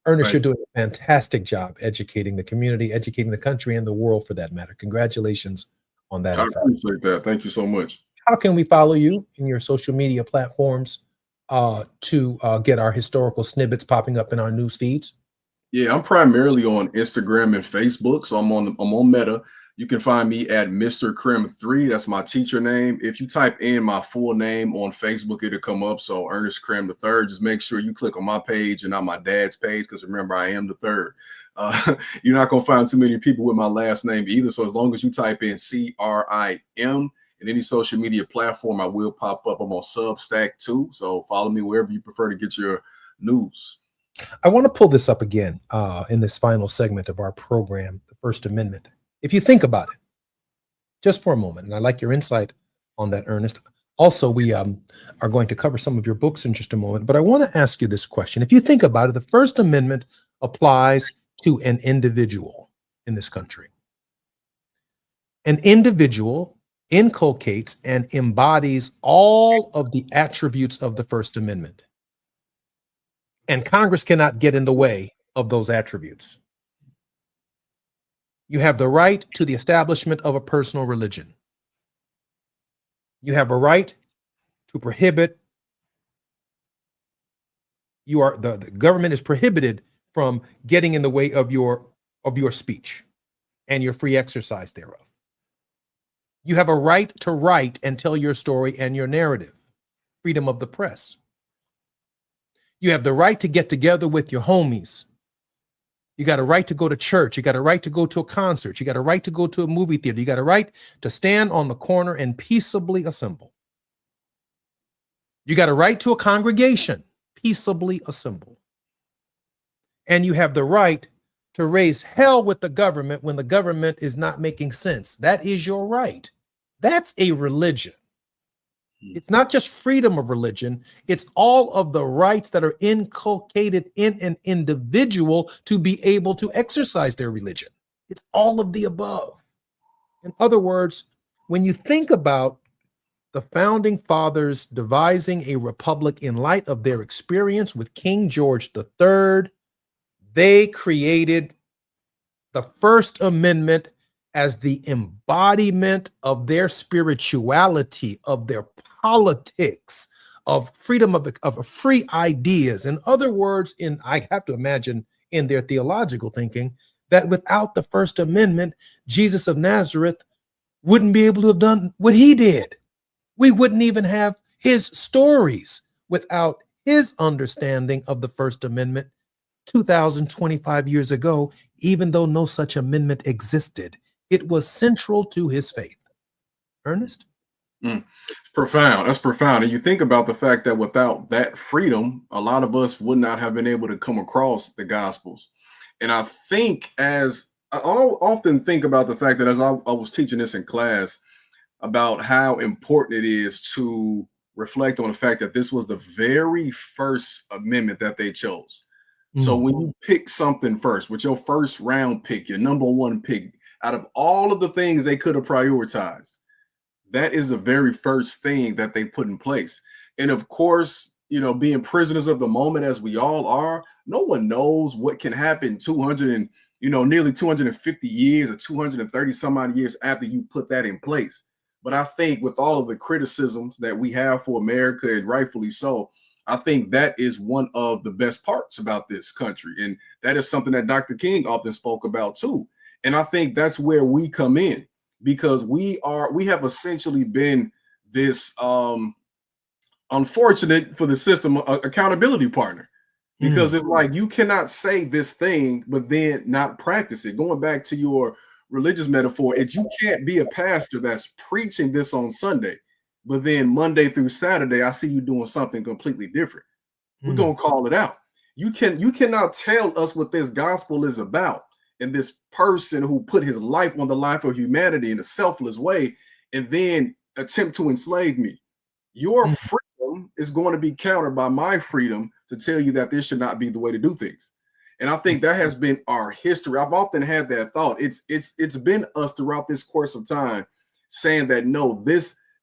Ernest, You're doing a fantastic job educating the community, educating the country, and the world for that matter. Congratulations on that. I appreciate that. Thank you so much. How can we follow you in your social media platforms to get our historical snippets popping up in our news feeds? Yeah, I'm primarily on Instagram and Facebook, so I'm on Meta. You can find me at Mr. Krim 3. That's my teacher name. If you type in my full name on Facebook, it'll come up. So Ernest Krim III. Just make sure you click on my page and not my dad's page, because remember, I am the third. You're not going to find too many people with my last name either. So as long as you type in CRIM in any social media platform, I will pop up. I'm on Substack too. So follow me wherever you prefer to get your news. I want to pull this up again in this final segment of our program, the First Amendment. If you think about it, just for a moment, and I like your insight on that, Ernest. Also, we are going to cover some of your books in just a moment, but I want to ask you this question. If you think about it, the First Amendment applies to an individual in this country. An individual inculcates and embodies all of the attributes of the First Amendment. And Congress cannot get in the way of those attributes. You have the right to the establishment of a personal religion. You have a right to prohibit. The government is prohibited from getting in the way of your speech and your free exercise thereof. You have a right to write and tell your story and your narrative. Freedom of the press. You have the right to get together with your homies. You got a right to go to church. You got a right to go to a concert. You got a right to go to a movie theater. You got a right to stand on the corner and peaceably assemble. You got a right to a congregation, peaceably assemble. And you have the right to raise hell with the government when the government is not making sense. That is your right. That's a religion. It's not just freedom of religion. It's all of the rights that are inculcated in an individual to be able to exercise their religion. It's all of the above. In other words, when you think about the founding fathers devising a republic in light of their experience with King George III, they created the First Amendment as the embodiment of their spirituality, of their politics, of freedom of free ideas. In other words, I have to imagine in their theological thinking that without the First Amendment, Jesus of Nazareth wouldn't be able to have done what he did. We wouldn't even have his stories without his understanding of the First Amendment 2025 years ago, even though no such amendment existed. It was central to his faith. Ernest? It's profound. That's profound. And you think about the fact that without that freedom, a lot of us would not have been able to come across the Gospels. And I think often think about the fact that as I was teaching this in class about how important it is to reflect on the fact that this was the very first amendment that they chose. So when you pick something first, with your first round pick, your number one pick, out of all of the things they could have prioritized, that is the very first thing that they put in place. And of course, being prisoners of the moment as we all are, no one knows what can happen 200 and, nearly 250 years or 230 some odd years after you put that in place. But I think with all of the criticisms that we have for America, and rightfully so, I think that is one of the best parts about this country. And that is something that Dr. King often spoke about too. And I think that's where we come in, because we have essentially been this unfortunate for the system accountability partner, because it's like you cannot say this thing but then not practice it. Going back to your religious metaphor, you can't be a pastor that's preaching this on Sunday, but then Monday through Saturday, I see you doing something completely different. We're going to call it out. You cannot tell us what this gospel is about, and this person who put his life on the line for humanity in a selfless way, and then attempt to enslave me. Your freedom is going to be countered by my freedom to tell you that this should not be the way to do things. And I think that has been our history. I've often had that thought. It's been us throughout this course of time saying that, no,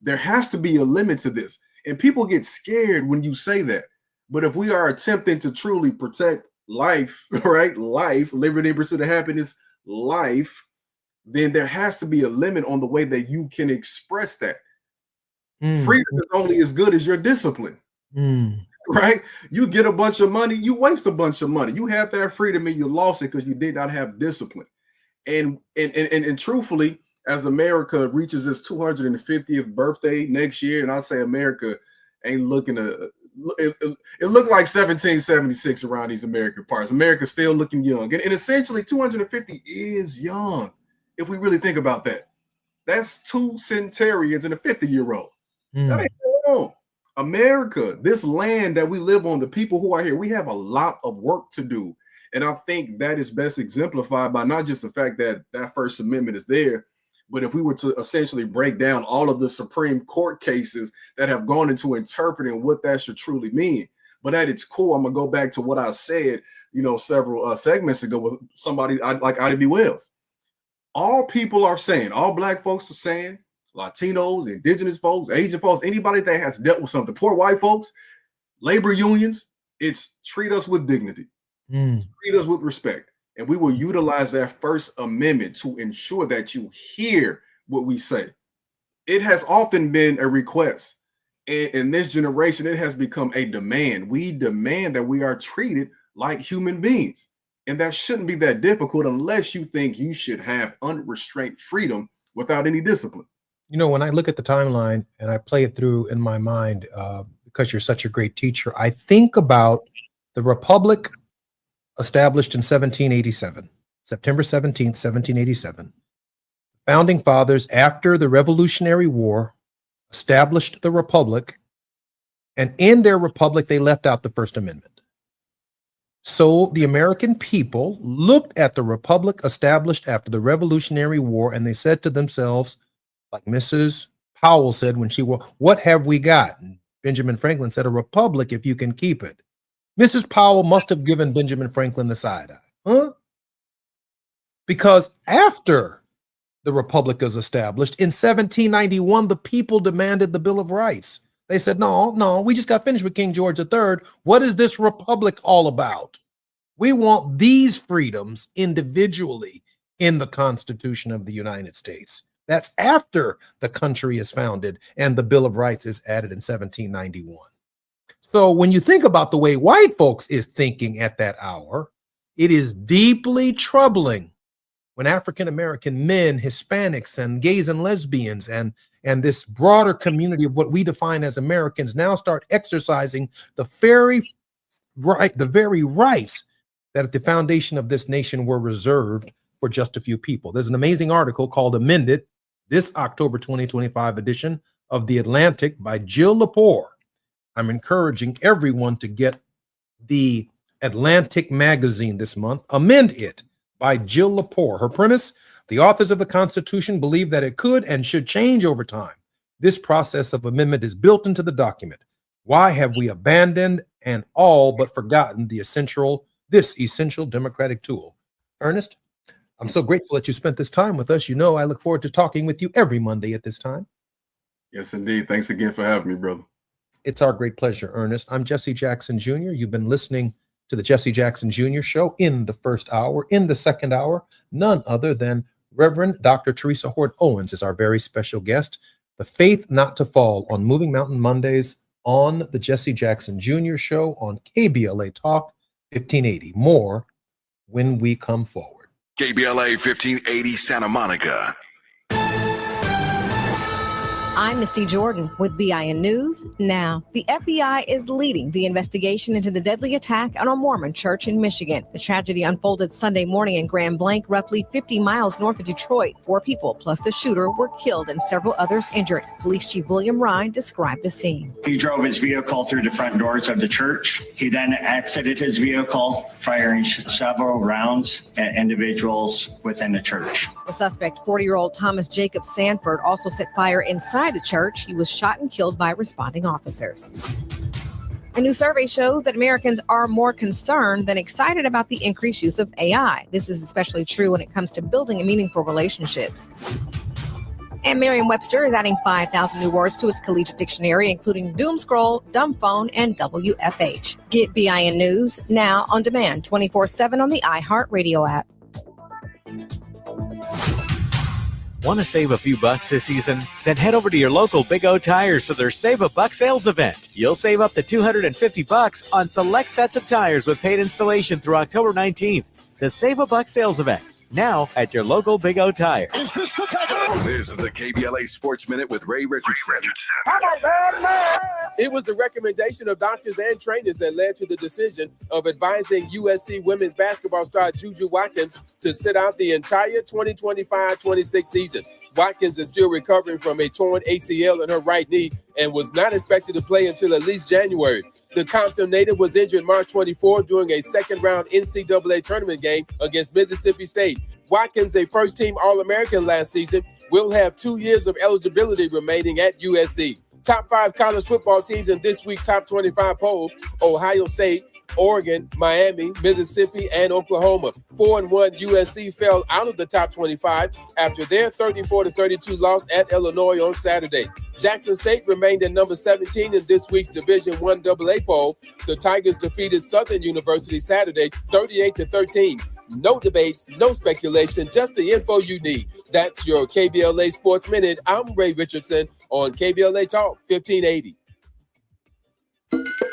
there has to be a limit to this. And people get scared when you say that. But if we are attempting to truly protect life, right? Life, liberty, pursuit of happiness, life, then there has to be a limit on the way that you can express that. Freedom is only as good as your discipline, right? You get a bunch of money, you waste a bunch of money. You had that freedom and you lost it because you did not have discipline. And truthfully, as America reaches its 250th birthday next year, and I say America ain't looking to, it looked like 1776 around these American parts. America's still looking young. And essentially 250 is young. If we really think about that, that's 2 centurions and a 50-year-old. That ain't wrong. America, this land that we live on, the people who are here, we have a lot of work to do. And I think that is best exemplified by not just the fact that that First Amendment is there, but if we were to essentially break down all of the Supreme Court cases that have gone into interpreting what that should truly mean. But at its core, I'm going to go back to what I said, several segments ago with somebody like Ida B. Wells. All people are saying, all Black folks are saying, Latinos, indigenous folks, Asian folks, anybody that has dealt with something, poor white folks, labor unions, it's treat us with dignity, treat us with respect. And we will utilize that First Amendment to ensure that you hear what we say. It has often been a request. And in this generation, it has become a demand. We demand that we are treated like human beings. And that shouldn't be that difficult unless you think you should have unrestrained freedom without any discipline. When I look at the timeline and I play it through in my mind, because you're such a great teacher, I think about the Republic established in 1787, September 17th, 1787. Founding fathers, after the Revolutionary War, established the Republic, and in their Republic, they left out the First Amendment. So the American people looked at the Republic established after the Revolutionary War, and they said to themselves, like Mrs. Powell said when she was, what have we got? And Benjamin Franklin said, a republic if you can keep it. Mrs. Powell must have given Benjamin Franklin the side eye. Huh? Because after the republic was established in 1791, the people demanded the Bill of Rights. They said, no, we just got finished with King George III. What is this republic all about? We want these freedoms individually in the Constitution of the United States. That's after the country is founded and the Bill of Rights is added in 1791. So when you think about the way white folks is thinking at that hour, it is deeply troubling when African-American men, Hispanics, and gays and lesbians and this broader community of what we define as Americans now start exercising the very rights that at the foundation of this nation were reserved for just a few people. There's an amazing article called Amended, this October 2025 edition of The Atlantic by Jill Lepore. I'm encouraging everyone to get the Atlantic magazine this month, Amend It, by Jill Lepore. Her premise, the authors of the Constitution believe that it could and should change over time. This process of amendment is built into the document. Why have we abandoned and all but forgotten this essential democratic tool? Ernest, I'm so grateful that you spent this time with us. You know, I look forward to talking with you every Monday at this time. Yes, indeed. Thanks again for having me, brother. It's our great pleasure, Ernest. I'm Jesse Jackson Jr. You've been listening to the Jesse Jackson Jr. Show in the first hour. In the second hour, none other than Reverend Dr. Teresa Hort Owens is our very special guest. The Faith Not to Fall on Moving Mountain Mondays on the Jesse Jackson Jr. Show on KBLA Talk 1580. More when we come forward. KBLA 1580 Santa Monica. I'm Misty Jordan with BIN News Now. The FBI is leading the investigation into the deadly attack on a Mormon church in Michigan. The tragedy unfolded Sunday morning in Grand Blanc, roughly 50 miles north of Detroit. 4 people plus the shooter were killed and several others injured. Police Chief William Ryan described the scene. He drove his vehicle through the front doors of the church. He then exited his vehicle, firing several rounds at individuals within the church. The suspect, 40-year-old Thomas Jacob Sanford, also set fire inside the church. He was shot and killed by responding officers. A new survey shows that Americans are more concerned than excited about the increased use of AI. This is especially true when it comes to building meaningful relationships. And Merriam-Webster is adding 5,000 new words to its collegiate dictionary, including doom scroll, dumb phone, and WFH. Get BIN News now on demand 24/7 on the iHeartRadio app. Want to save a few bucks this season? Then head over to your local Big O Tires for their Save a Buck sales event. You'll save up to $250 on select sets of tires with paid installation through October 19th. The Save a Buck sales event, now at your local Big O Tires. This is the KBLA Sports Minute with Ray Richardson. It was the recommendation of doctors and trainers that led to the decision of advising USC women's basketball star Juju Watkins to sit out the entire 2025-26 season. Watkins is still recovering from a torn ACL in her right knee and was not expected to play until at least January. The Compton native was injured March 24 during a second-round NCAA tournament game against Mississippi State. Watkins, a first-team All-American last season, will have 2 years of eligibility remaining at USC. Top 5 college football teams in this week's top 25 poll: Ohio State, Oregon, Miami, Mississippi, and Oklahoma. 4-1 USC fell out of the top 25 after their 34-32 loss at Illinois on Saturday. Jackson State remained at number 17 in this week's Division I AA poll. The Tigers defeated Southern University Saturday 38-13. No debates, no speculation, just the info you need. That's your KBLA Sports Minute. I'm Ray Richardson on KBLA Talk 1580.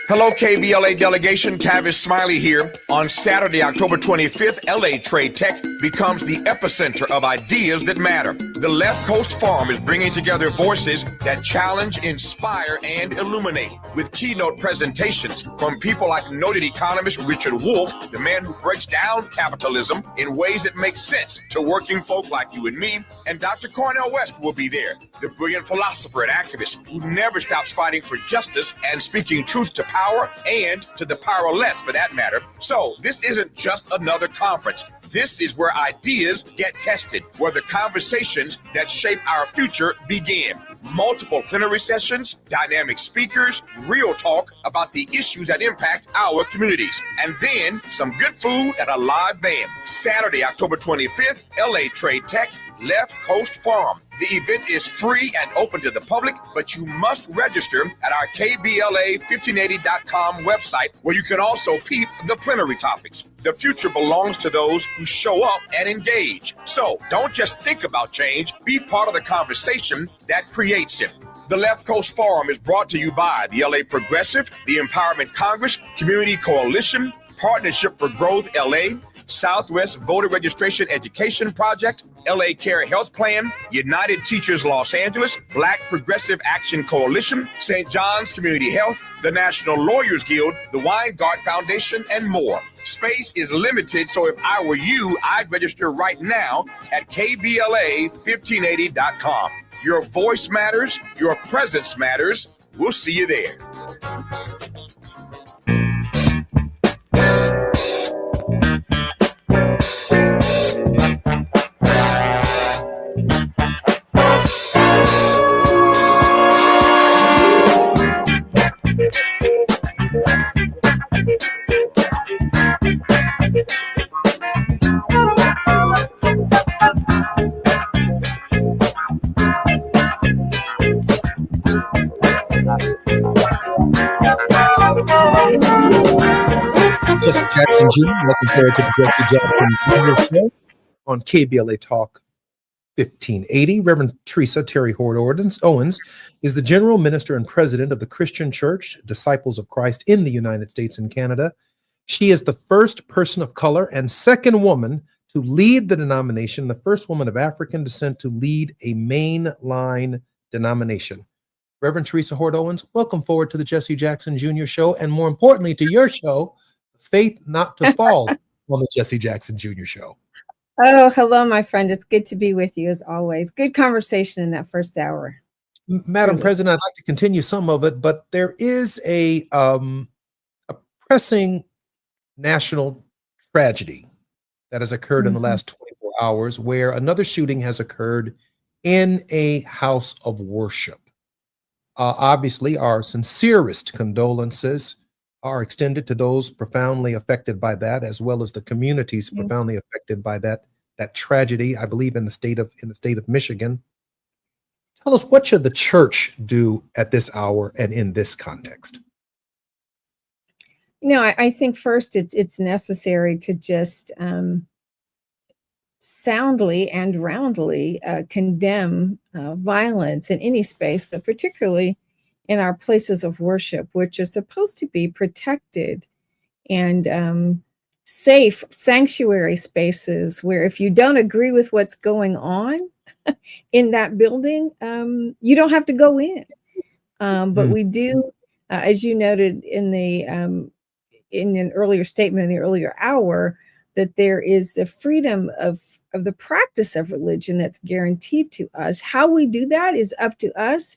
Hello, KBLA delegation. Tavis Smiley here. On Saturday, October 25th, LA Trade Tech becomes the epicenter of ideas that matter. The Left Coast Forum is bringing together voices that challenge, inspire, and illuminate, with keynote presentations from people like noted economist Richard Wolff, the man who breaks down capitalism in ways that make sense to working folk like you and me, and Dr. Cornel West will be there, the brilliant philosopher and activist who never stops fighting for justice and speaking truth to power and to the powerless, for that matter. So this isn't just another conference. This is where ideas get tested, where the conversations that shape our future begin. multiple plenary sessions, dynamic speakers, real talk about the issues that impact our communities, and then some good food and a live band. Saturday, October 25th, LA Trade Tech, Left Coast Farm. The event is free and open to the public, but you must register at our KBLA1580.com website, where you can also peep the plenary topics. The future belongs to those who show up and engage. So don't just think about change, be part of the conversation that creates it. The Left Coast Forum is brought to you by the LA Progressive, the Empowerment Congress, Community Coalition, Partnership for Growth LA, Southwest Voter Registration Education Project, LA Care Health Plan, United Teachers Los Angeles, Black Progressive Action Coalition, St. John's Community Health, the National Lawyers Guild, the Weingart Foundation, and more. Space is limited, so if I were you, I'd register right now at KBLA1580.com. Your voice matters, your presence matters. We'll see you there. Jesse Jackson Jr. Welcome forward to the Jesse Jackson Jr. Show on KBLA Talk 1580. Reverend Teresa Terry Horde Owens is the General Minister and President of the Christian Church, Disciples of Christ in the United States and Canada. She is the first person of color and second woman to lead the denomination, the first woman of African descent to lead a mainline denomination. Reverend Teresa Horde Owens, welcome forward to the Jesse Jackson Jr. Show, and more importantly, to your show, Faith Not to Fall, on the Jesse Jackson Jr. Show. Oh, hello, my friend. It's good to be with you as always. Good conversation in that first hour. Madam President, I'd like to continue some of it, but there is a pressing national tragedy that has occurred in the last 24 hours, where another shooting has occurred in a house of worship. Obviously, our sincerest condolences are extended to those profoundly affected by that, as well as the communities profoundly affected by that tragedy, I believe in the state of Michigan. Tell us, what should the church do at this hour and in this context? You know, I think first it's necessary to just soundly and roundly condemn violence in any space, but particularly in our places of worship, which are supposed to be protected and safe sanctuary spaces where if you don't agree with what's going on in that building, you don't have to go in. But we do, as you noted in an earlier statement in the earlier hour, that there is the freedom of the practice of religion that's guaranteed to us. How we do that is up to us.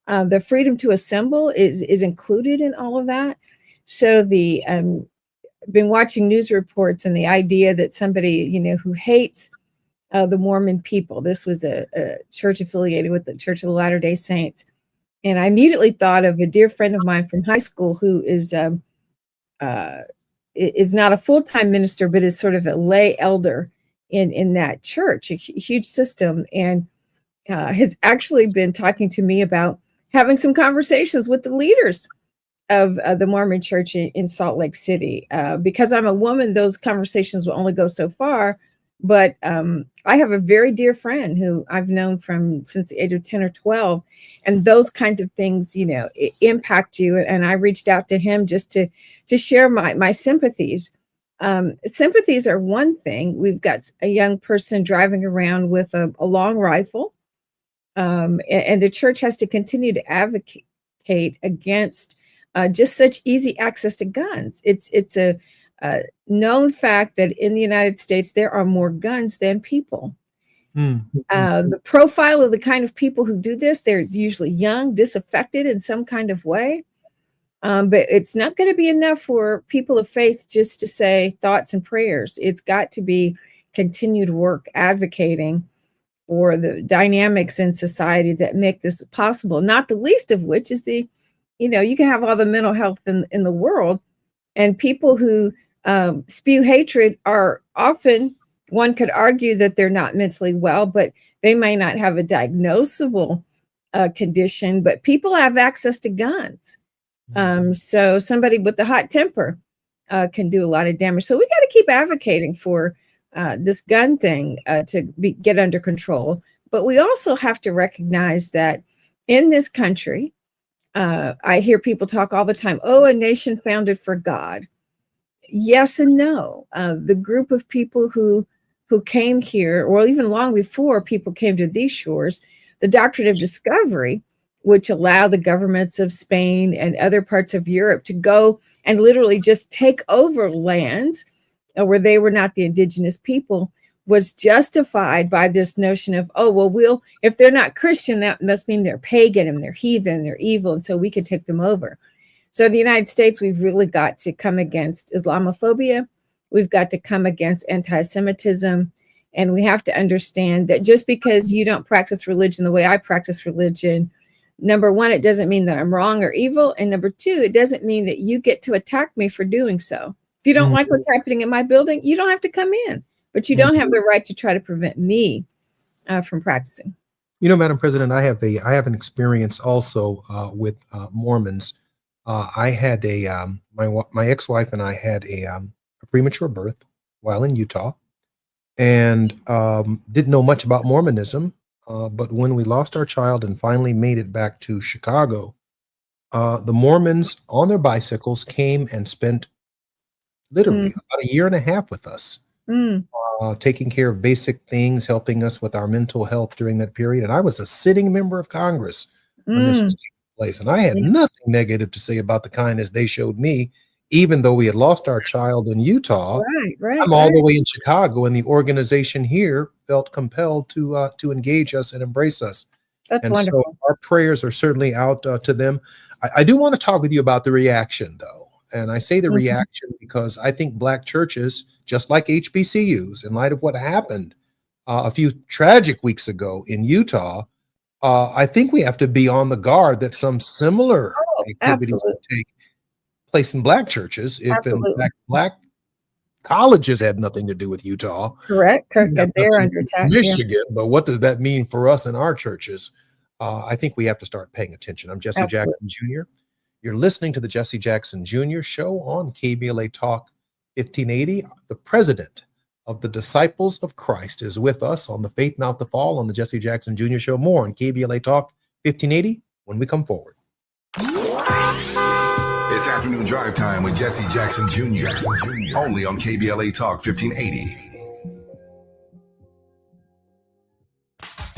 The freedom to assemble is included in all of that. So been watching news reports and the idea that somebody, who hates the Mormon people, this was a church affiliated with the Church of the Latter-day Saints. And I immediately thought of a dear friend of mine from high school who is not a full-time minister, but is sort of a lay elder in that church, a huge system, and has actually been talking to me about having some conversations with the leaders of the Mormon church in Salt Lake City. Because I'm a woman, those conversations will only go so far. But I have a very dear friend who I've known since the age of 10 or 12. And those kinds of things, impact you. And I reached out to him just to share my sympathies. Sympathies are one thing. We've got a young person driving around with a long rifle. And the church has to continue to advocate against just such easy access to guns. It's a known fact that in the United States, there are more guns than people. The profile of the kind of people who do this, they're usually young, disaffected in some kind of way. But it's not going to be enough for people of faith just to say thoughts and prayers. It's got to be continued work advocating or the dynamics in society that make this possible, not the least of which is you can have all the mental health in the world, and people who spew hatred are often, one could argue that they're not mentally well, but they may not have a diagnosable condition, but people have access to guns. So somebody with a hot temper can do a lot of damage. So we got to keep advocating for this gun thing to get under control. But we also have to recognize that in this country, I hear people talk all the time, oh, a nation founded for God. Yes and no. The group of people who came here, or even long before people came to these shores, the doctrine of discovery, which allowed the governments of Spain and other parts of Europe to go and literally just take over lands where they were not the indigenous people, was justified by this notion of, oh, well, if they're not Christian, that must mean they're pagan and they're heathen, they're evil, and so we could take them over. So in the United States, we've really got to come against Islamophobia. We've got to come against anti-Semitism. And we have to understand that just because you don't practice religion the way I practice religion, number one, it doesn't mean that I'm wrong or evil. And number two, it doesn't mean that you get to attack me for doing so. If you don't like what's happening in my building, you don't have to come in, but you don't have the right to try to prevent me from practicing. Madam President, I have an experience also with Mormons. I had my ex-wife and I had a premature birth while in Utah, and didn't know much about Mormonism. But when we lost our child and finally made it back to Chicago, the Mormons on their bicycles came and spent literally about a year and a half with us, taking care of basic things, helping us with our mental health during that period. And I was a sitting member of Congress when this was taking place. And I had nothing negative to say about the kindness they showed me, even though we had lost our child in Utah. I'm all the way in Chicago, and the organization here felt compelled to engage us and embrace us. That's and wonderful. So our prayers are certainly out to them. I do want to talk with you about the reaction, though. And I say the reaction because I think Black churches, just like HBCUs, in light of what happened a few tragic weeks ago in Utah, I think we have to be on the guard that some similar activities will take place in Black churches. If in fact Black colleges had nothing to do with Utah. Correct. They're under attack. Michigan, but what does that mean for us in our churches? I think we have to start paying attention. I'm Jesse Jackson Jr. You're listening to the Jesse Jackson Jr. Show on KBLA Talk 1580. The president of the Disciples of Christ is with us on the Faith Not the Fall on the Jesse Jackson Jr. Show. More on KBLA Talk 1580 when we come forward. It's afternoon drive time with Jesse Jackson Jr. Only on KBLA Talk 1580.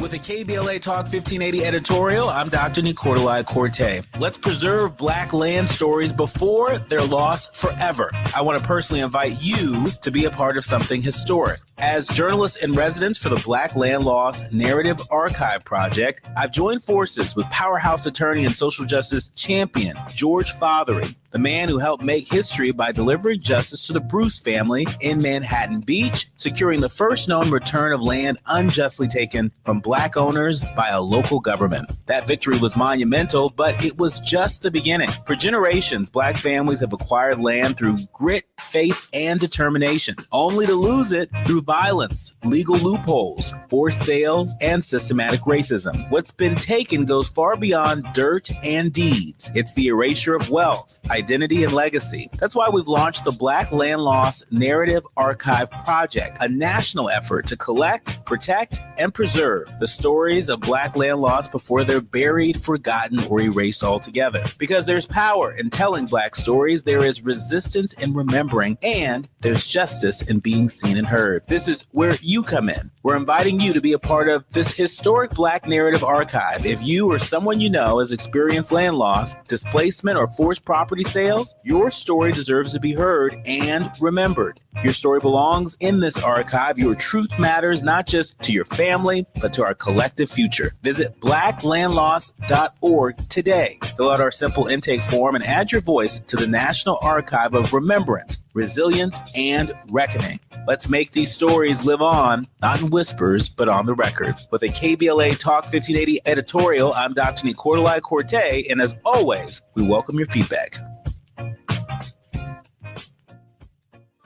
With a KBLA Talk 1580 editorial, I'm Dr. Nicolai Corte. Let's preserve Black land stories before they're lost forever. I want to personally invite you to be a part of something historic. As journalist in residence for the Black Land Lost Narrative Archive Project, I've joined forces with powerhouse attorney and social justice champion George Fothery, the man who helped make history by delivering justice to the Bruce family in Manhattan Beach, securing the first known return of land unjustly taken from Black owners by a local government. That victory was monumental, but it was just the beginning. For generations, Black families have acquired land through grit, faith, and determination, only to lose it through violence, legal loopholes, forced sales, and systematic racism. What's been taken goes far beyond dirt and deeds. It's the erasure of wealth, identity, and legacy. That's why we've launched the Black Land Lost Narrative Archive Project, a national effort to collect, protect, and preserve the stories of Black land lost before they're buried, forgotten, or erased altogether. Because there's power in telling Black stories, there is resistance in remembering, and there's justice in being seen and heard. This is where you come in. We're inviting you to be a part of this historic Black narrative archive. If you or someone you know has experienced land loss, displacement, or forced property sales, your story deserves to be heard and remembered. Your story belongs in this archive. Your truth matters not just to your family, but to our collective future. Visit blacklandloss.org today. Fill out our simple intake form and add your voice to the National Archive of Remembrance, Resilience, and Reckoning. Let's make these stories live on, not in whispers, but on the record. With a KBLA Talk 1580 editorial, I'm Dr. Nicolai Corte, and as always, we welcome your feedback.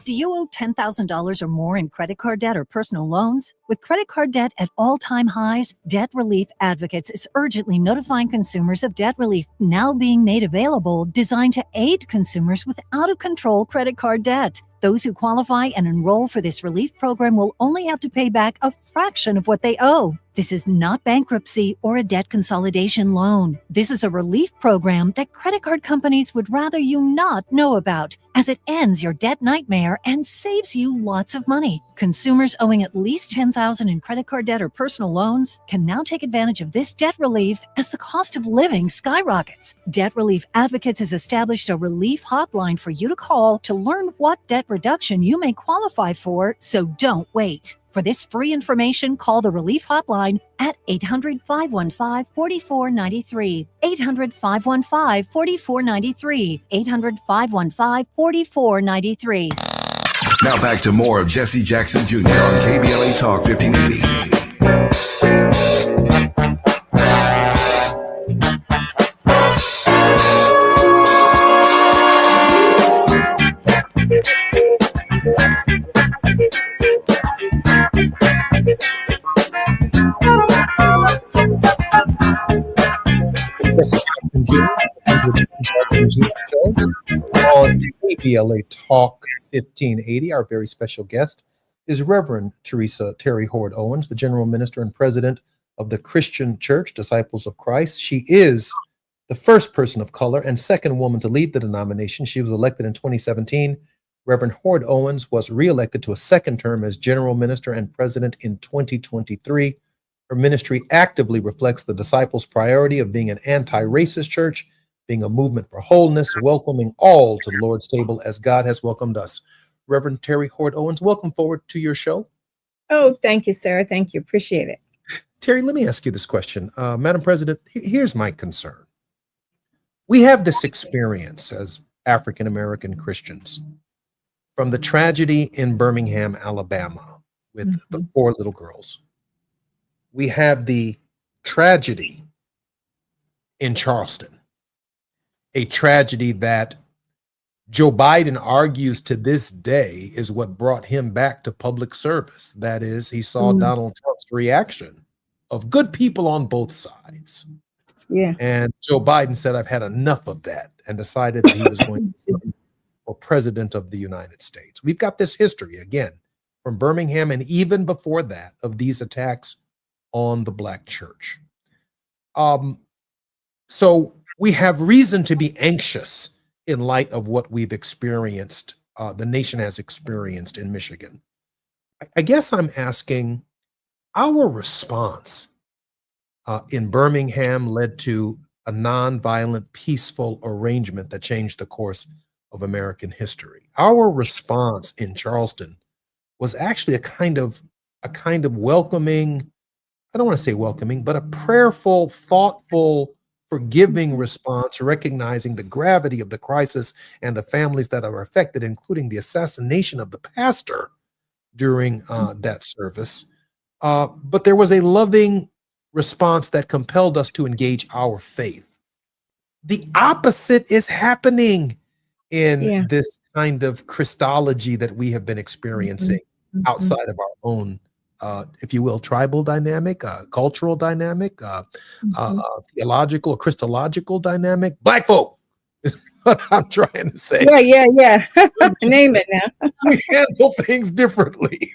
Do you owe $10,000 or more in credit card debt or personal loans? With credit card debt at all-time highs, Debt Relief Advocates is urgently notifying consumers of debt relief now being made available, designed to aid consumers with out-of-control credit card debt. Those who qualify and enroll for this relief program will only have to pay back a fraction of what they owe. This is not bankruptcy or a debt consolidation loan. This is a relief program that credit card companies would rather you not know about, as it ends your debt nightmare and saves you lots of money. Consumers owing at least $10,000 in credit card debt or personal loans can now take advantage of this debt relief as the cost of living skyrockets. Debt Relief Advocates has established a relief hotline for you to call to learn what debt reduction you may qualify for, so don't wait. For this free information, call the Relief Hotline at 800-515-4493, 800-515-4493, 800-515-4493. Now back to more of Jesse Jackson Jr. on KBLA Talk 1580. Jesse Jackson Jr. On KBLA Talk 1580. Our very special guest is Reverend Terry Horde Owens, the General Minister and President of the Christian Church, Disciples of Christ. She is the first person of color and second woman to lead the denomination. She was elected in 2017. Reverend Horde Owens was reelected to a second term as General Minister and President in 2023. Her ministry actively reflects the disciples' priority of being an anti-racist church, being a movement for wholeness, welcoming all to the Lord's table as God has welcomed us. Reverend Terry Horde Owens, welcome forward to your show. Oh, thank you, Sarah. Thank you. Appreciate it. Terry, let me ask you this question. Madam President, here's my concern. We have this experience as African-American Christians from the tragedy in Birmingham, Alabama, with the 4 little girls. We have the tragedy in Charleston, a tragedy that Joe Biden argues to this day is what brought him back to public service. That is, he saw Donald Trump's reaction of good people on both sides. Yeah. And Joe Biden said, I've had enough of that, and decided that he was going to be for president of the United States. We've got this history, again, from Birmingham and even before that, of these attacks on the Black church. So we have reason to be anxious in light of what we've experienced, the nation has experienced in Michigan. I guess I'm asking, our response in Birmingham led to a nonviolent, peaceful arrangement that changed the course of American history. Our response in Charleston was actually a kind of welcoming, I don't want to say welcoming, but a prayerful, thoughtful, forgiving response, recognizing the gravity of the crisis and the families that are affected, including the assassination of the pastor during that service. But there was a loving response that compelled us to engage our faith. The opposite is happening in this kind of Christology that we have been experiencing outside of our own, if you will, tribal dynamic, cultural dynamic, theological or Christological dynamic. Black folk is what I'm trying to say. Yeah. Name it now. We handle things differently.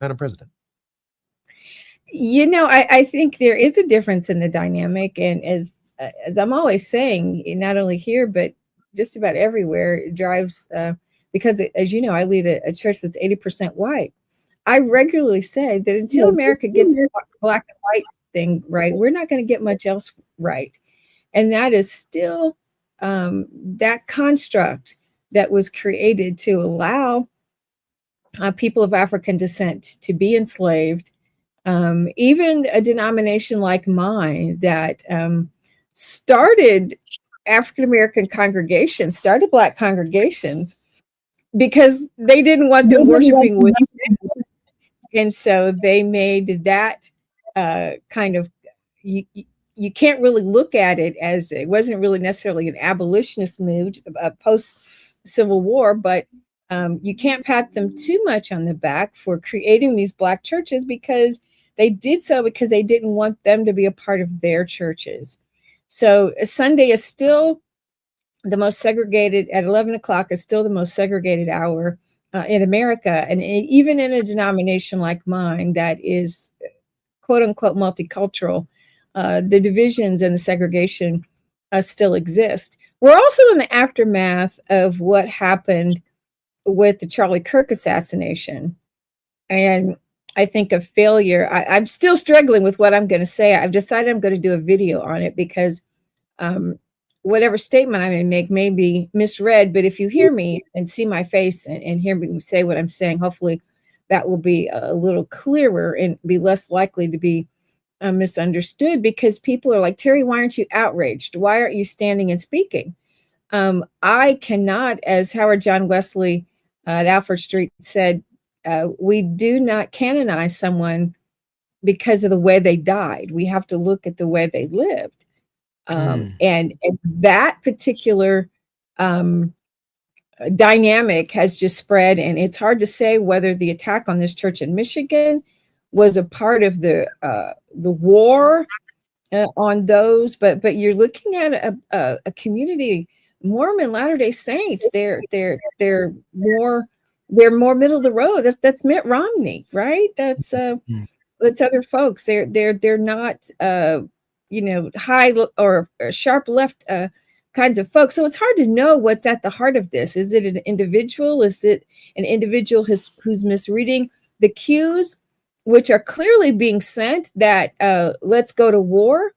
Madam President. You know, I think there is a difference in the dynamic. And as I'm always saying, not only here, but just about everywhere, it drives, because as you know, I lead a church that's 80% white. I regularly say that until America gets the black and white thing right, we're not going to get much else right. And that is still that construct that was created to allow people of African descent to be enslaved. Even a denomination like mine that started African American congregations, started Black congregations, because they didn't want them worshiping with them. And so they made that kind of, you can't really look at it as, it wasn't really necessarily an abolitionist move post Civil War, but you can't pat them too much on the back for creating these Black churches, because they did so because they didn't want them to be a part of their churches. So Sunday is still the most segregated, at 11 o'clock is still the most segregated hour in America. And even in a denomination like mine that is quote unquote multicultural, the divisions and the segregation still exist. We're also in the aftermath of what happened with the Charlie Kirk assassination. And I think a failure. I'm still struggling with what I'm going to say. I've decided I'm going to do a video on it because whatever statement I may make may be misread. But if you hear me and see my face and hear me say what I'm saying, hopefully that will be a little clearer and be less likely to be misunderstood, because people are like, Terry, why aren't you outraged? Why aren't you standing and speaking? I cannot, as Howard John Wesley at Alfred Street said, we do not canonize someone because of the way they died. We have to look at the way they lived. And that particular dynamic has just spread. And it's hard to say whether the attack on this church in Michigan was a part of the war on those, but you're looking at a community, Mormon Latter-day Saints. They're more middle of the road. That's Mitt Romney, right? That's other folks. They're not high or sharp left kinds of folks. So it's hard to know what's at the heart of this. Is it an individual? Is it an individual who's misreading the cues, which are clearly being sent that let's go to war,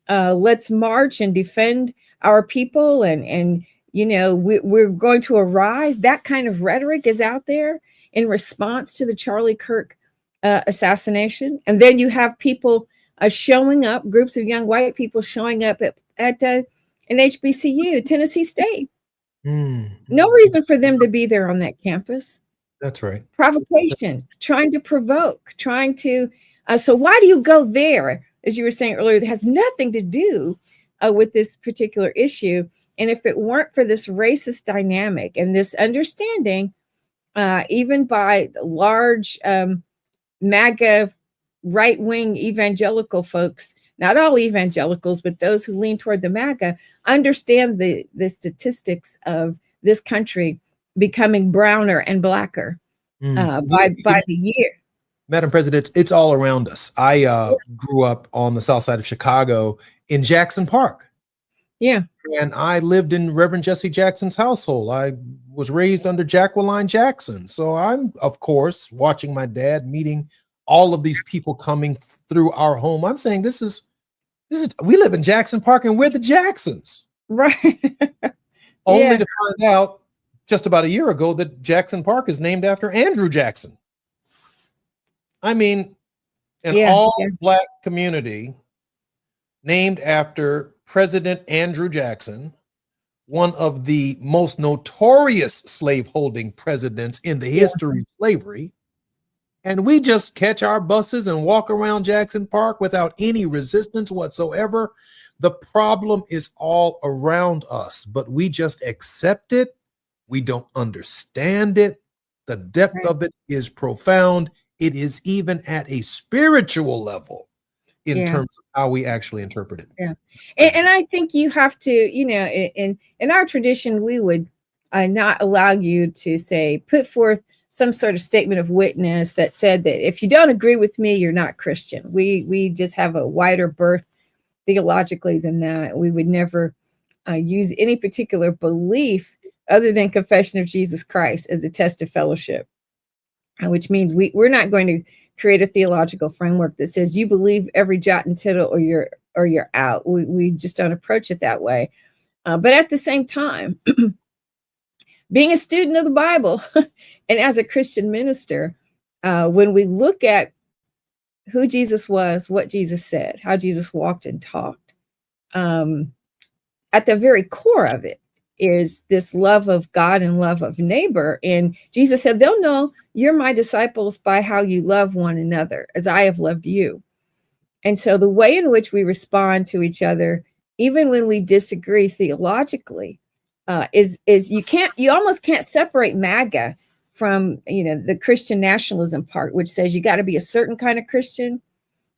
let's march and defend our people, and we're going to arise. That kind of rhetoric is out there in response to the Charlie Kirk assassination. And then you have people showing up, groups of young white people showing up at an HBCU, Tennessee State. No reason for them to be there on that campus. That's right. Provocation, trying to provoke, trying to. So why do you go there? As you were saying earlier, it has nothing to do with this particular issue. And if it weren't for this racist dynamic and this understanding, even by large MAGA right-wing evangelical folks, not all evangelicals, but those who lean toward the MAGA, understand the statistics of this country becoming browner and blacker by the year. Madam President, it's all around us. I grew up on the south side of Chicago in Jackson Park. Yeah. And I lived in Reverend Jesse Jackson's household. I was raised under Jacqueline Jackson. So I'm, of course, watching my dad meeting all of these people coming through our home. I'm saying this is we live in Jackson Park and we're the Jacksons. Right. Only to find out just about a year ago that Jackson Park is named after Andrew Jackson. I mean, an all-Black community named after President Andrew Jackson, one of the most notorious slaveholding presidents in the history of slavery. And we just catch our buses and walk around Jackson Park without any resistance whatsoever. The problem is all around us, but we just accept it. We don't understand it. The depth of it is profound. It is even at a spiritual level in terms of how we actually interpret it. Yeah. And I think you have to, in our tradition, we would not allow you to say, put forth some sort of statement of witness that said that if you don't agree with me, you're not Christian. We just have a wider berth theologically than that. We would never use any particular belief other than confession of Jesus Christ as a test of fellowship, which means we're not going to create a theological framework that says you believe every jot and tittle or you're out. We just don't approach it that way. But at the same time, being a student of the Bible and as a Christian minister, when we look at who Jesus was, what Jesus said, how Jesus walked and talked, at the very core of it is this love of God and love of neighbor. And Jesus said, they'll know you're my disciples by how you love one another as I have loved you. And so the way in which we respond to each other, even when we disagree theologically, is you almost can't separate MAGA from, the Christian nationalism part, which says you got to be a certain kind of Christian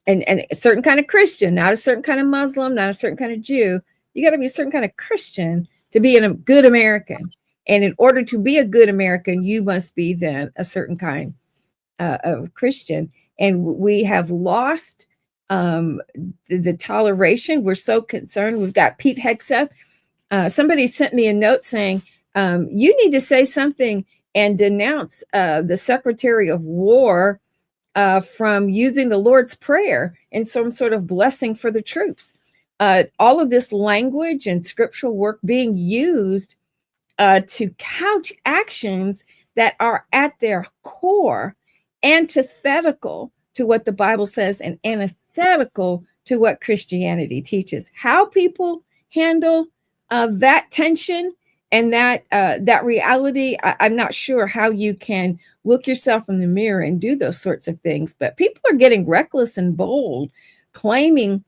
and a certain kind of Christian, not a certain kind of Muslim, not a certain kind of Jew. You got to be a certain kind of Christian to be a good American. And in order to be a good American, you must be then a certain kind of Christian. And we have lost the toleration. We're so concerned. We've got Pete Hegseth. Somebody sent me a note saying, you need to say something and denounce the Secretary of War from using the Lord's Prayer in some sort of blessing for the troops. All of this language and scriptural work being used to couch actions that are at their core antithetical to what the Bible says and antithetical to what Christianity teaches. How people handle that tension and that reality, I'm not sure how you can look yourself in the mirror and do those sorts of things. But people are getting reckless and bold, claiming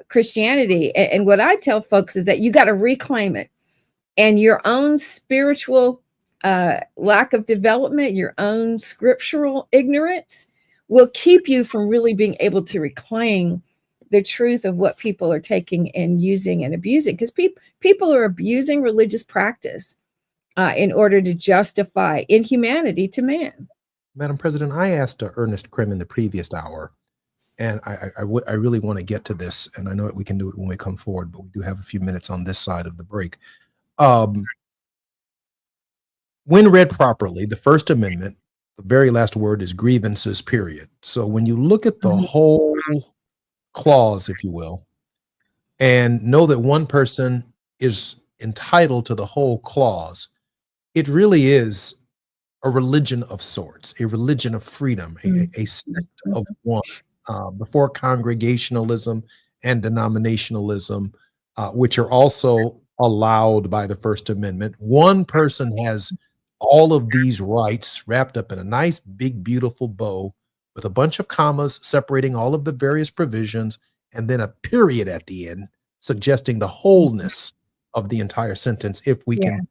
Christianity. And what I tell folks is that you got to reclaim it. And your own spiritual lack of development, your own scriptural ignorance will keep you from really being able to reclaim the truth of what people are taking and using and abusing. Because people are abusing religious practice in order to justify inhumanity to man. Madam President, I asked Ernest Krim in the previous hour, and I really want to get to this, and I know that we can do it when we come forward, but we do have a few minutes on this side of the break. When read properly, the First Amendment, the very last word is grievances, period. So when you look at the whole clause, if you will, and know that one person is entitled to the whole clause, it really is a religion of sorts, a religion of freedom, a sect of one, before congregationalism and denominationalism, which are also allowed by the First Amendment. One person has all of these rights wrapped up in a nice, big, beautiful bow with a bunch of commas separating all of the various provisions, and then a period at the end, suggesting the wholeness of the entire sentence. If we can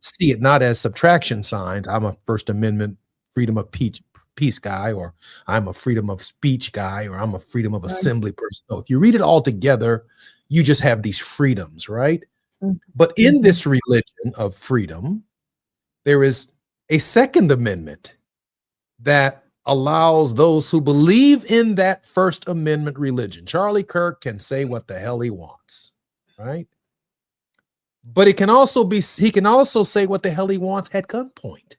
see it not as subtraction signs, I'm a First Amendment freedom of peace guy, or I'm a freedom of speech guy, or I'm a freedom of assembly person. So if you read it all together, you just have these freedoms, right? But in this religion of freedom, there is a Second Amendment that allows those who believe in that First Amendment religion. Charlie Kirk can say what the hell he wants, right? But he can also say what the hell he wants at gunpoint.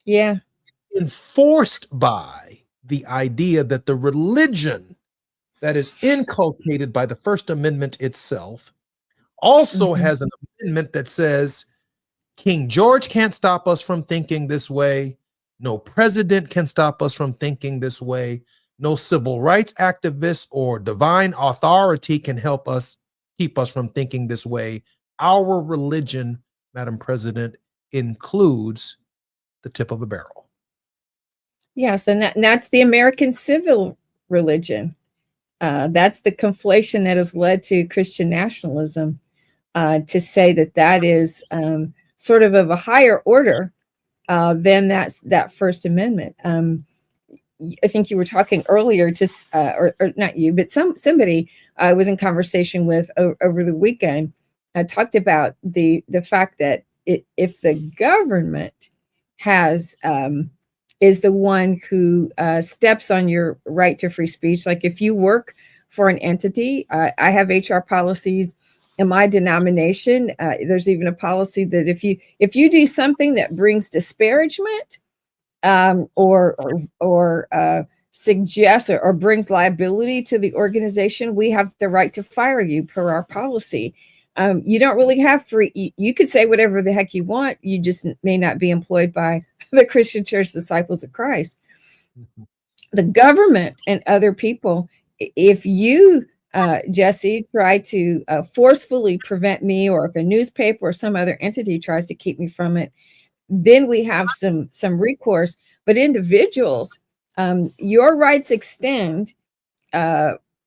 Yeah. Enforced by the idea that the religion that is inculcated by the First Amendment itself also has an amendment that says King George can't stop us from thinking this way. No president can stop us from thinking this way. No civil rights activist or divine authority can help us, keep us from thinking this way. Our religion, Madam President, includes the tip of a barrel. Yes, and that's the American civil religion. That's the conflation that has led to Christian nationalism, to say that is sort of a higher order than that First Amendment. I think you were talking earlier to, or not you, but somebody I was in conversation with over the weekend talked about the fact that if the government is the one who steps on your right to free speech, like if you work for an entity, I have HR policies in my denomination. There's even a policy that if you do something that brings disparagement or suggests or brings liability to the organization, we have the right to fire you per our policy. You don't really have free. You could say whatever the heck you want. You just may not be employed by the Christian Church Disciples of Christ. The government and other people, if you, Jesse, try to forcefully prevent me, or if a newspaper or some other entity tries to keep me from it, then we have some recourse. But individuals, your rights extend.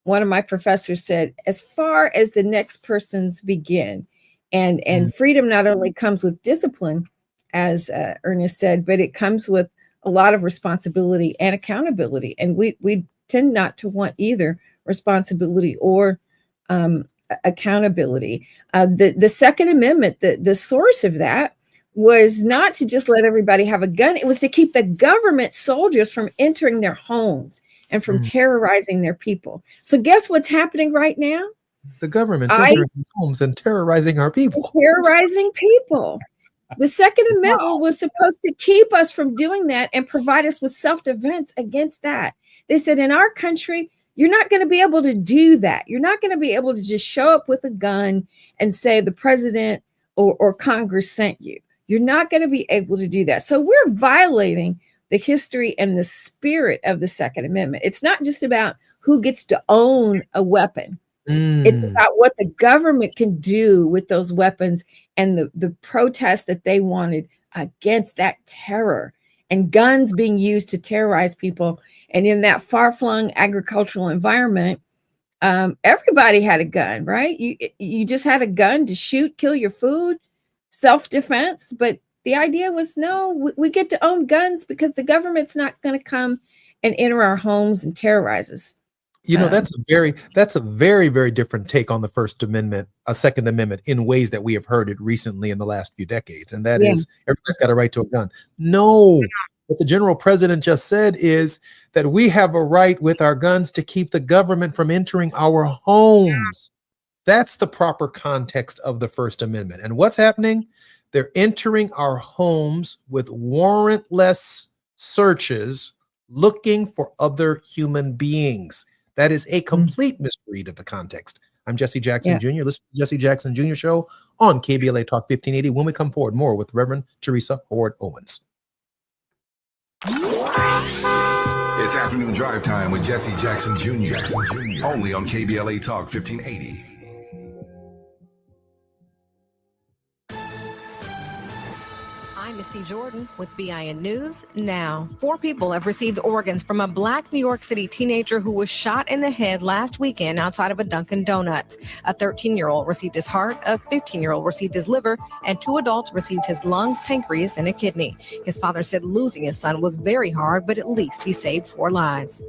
One of my professors said, as far as the next person's begin. And freedom not only comes with discipline, as Ernest said, but it comes with a lot of responsibility and accountability. And we tend not to want either responsibility or accountability. The Second Amendment, the source of that was not to just let everybody have a gun. It was to keep the government soldiers from entering their homes and from terrorizing their people. So guess what's happening right now? The government's entering homes and terrorizing our people. Terrorizing people. The Second Amendment was supposed to keep us from doing that and provide us with self-defense against that. They said, in our country, you're not going to be able to do that. You're not going to be able to just show up with a gun and say the president or Congress sent you. You're not going to be able to do that. So we're violating the history and the spirit of the Second Amendment. It's not just about who gets to own a weapon. It's about what the government can do with those weapons and the protest that they wanted against that terror and guns being used to terrorize people. And in that far-flung agricultural environment, everybody had a gun, right? You just had a gun to shoot, kill your food, self-defense. But the idea was, no, we get to own guns because the government's not going to come and enter our homes and terrorize us. You know, that's a very, very different take on the First Amendment, a Second Amendment, in ways that we have heard it recently in the last few decades. And that is, everybody's got a right to a gun. No, what the general president just said is that we have a right with our guns to keep the government from entering our homes. That's the proper context of the First Amendment. And what's happening? They're entering our homes with warrantless searches, looking for other human beings. That is a complete misread of the context. I'm Jesse Jackson Jr. Listen to the Jesse Jackson Jr. Show on KBLA Talk 1580. When we come forward, more with Reverend Teresa Howard Owens. It's afternoon drive time with Jesse Jackson Jr. Only on KBLA Talk 1580. I'm Misty Jordan with BIN News Now. 4 people have received organs from a Black New York City teenager who was shot in the head last weekend outside of a Dunkin' Donuts. A 13-year-old received his heart, a 15-year-old received his liver, and 2 adults received his lungs, pancreas, and a kidney. His father said losing his son was very hard, but at least he saved 4 lives.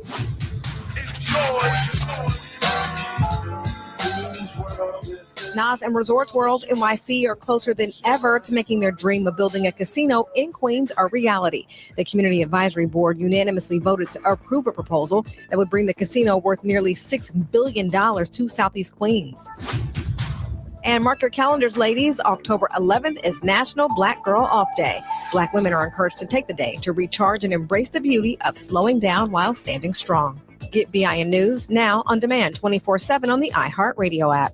Nas and Resorts World NYC are closer than ever to making their dream of building a casino in Queens a reality. The Community Advisory Board unanimously voted to approve a proposal that would bring the casino worth nearly $6 billion to Southeast Queens. And mark your calendars, ladies. October 11th is National Black Girl Off Day. Black women are encouraged to take the day to recharge and embrace the beauty of slowing down while standing strong. Get BIN News now on demand 24/7 on the iHeartRadio app.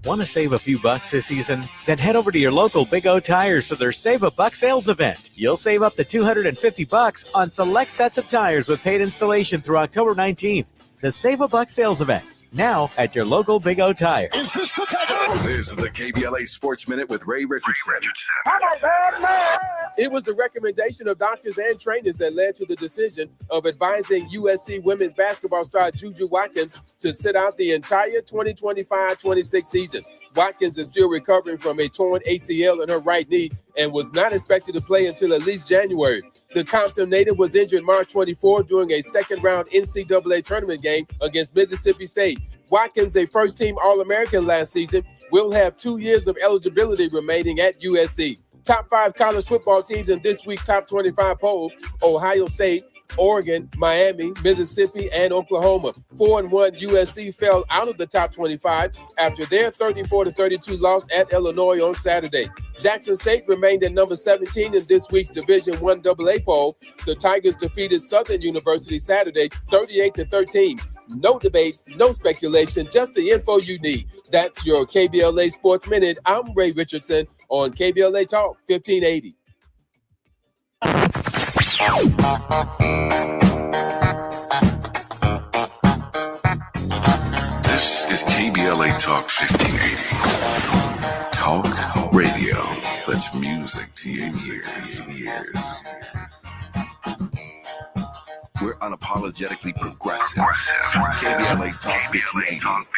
Want to save a few bucks this season? Then head over to your local Big O Tires for their Save a Buck sales event. You'll save up to $250 on select sets of tires with paid installation through October 19th. The Save a Buck sales event, now at your local Big O Tire. This is the KBLA Sports Minute with Ray Richardson. It was the recommendation of doctors and trainers that led to the decision of advising USC women's basketball star Juju Watkins to sit out the entire 2025-26 season. Watkins is still recovering from a torn ACL in her right knee and was not expected to play until at least January. The Compton native was injured March 24 during a second-round NCAA tournament game against Mississippi State. Watkins, a first-team All-American last season, will have 2 years of eligibility remaining at USC. Top 5 college football teams in this week's top 25 poll: Ohio State, Oregon, Miami, Mississippi, and Oklahoma. 4-1 USC fell out of the top 25 after their 34-32 loss at Illinois on Saturday. Jackson State remained at number 17 in this week's Division I AA poll. The Tigers defeated Southern University Saturday 38-13. No debates, no speculation, just the info you need. That's your KBLA Sports Minute. I'm Ray Richardson on KBLA Talk 1580. This is KBLA Talk 1580. Talk radio. That's music to your ears. We're unapologetically progressive. KBLA Talk 1580.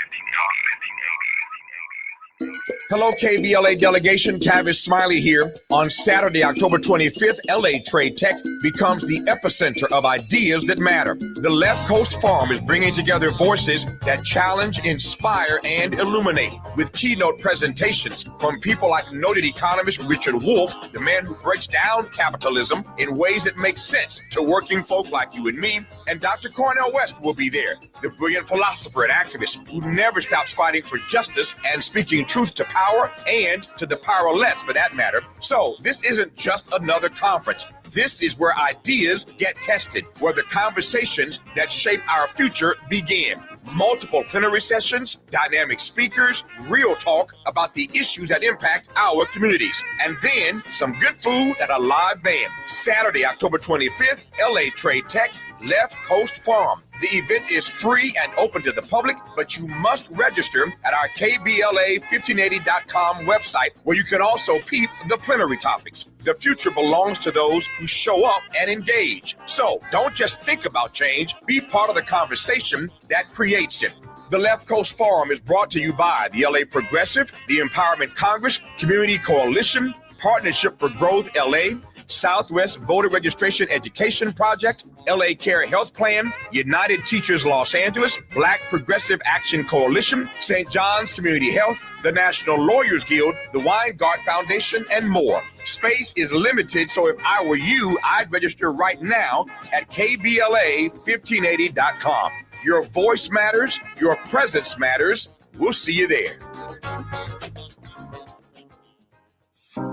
Hello, KBLA delegation. Tavis Smiley here. On Saturday, October 25th, LA Trade Tech becomes the epicenter of ideas that matter. The Left Coast Forum is bringing together voices that challenge, inspire, and illuminate, with keynote presentations from people like noted economist Richard Wolff, the man who breaks down capitalism in ways that make sense to working folk like you and me, and Dr. Cornel West will be there, the brilliant philosopher and activist who never stops fighting for justice and speaking truth to power and to the powerless, for that matter. So this isn't just another conference. This is where ideas get tested, where the conversations that shape our future begin. Multiple plenary sessions, dynamic speakers, real talk about the issues that impact our communities, and then some good food and a live band. Saturday, October 25th, LA Trade Tech, Left Coast Forum. The event is free and open to the public, but you must register at our KBLA1580.com website, where you can also peep the plenary topics. The future belongs to those who show up and engage. So don't just think about change, be part of the conversation that creates it. The Left Coast Forum is brought to you by the LA Progressive, the Empowerment Congress, Community Coalition, Partnership for Growth LA, Southwest Voter Registration Education Project, LA Care Health Plan, United Teachers Los Angeles, Black Progressive Action Coalition, St. John's Community Health, the National Lawyers Guild, the Weingart Foundation, and more. Space is limited, so if I were you, I'd register right now at KBLA1580.com. Your voice matters, your presence matters. We'll see you there.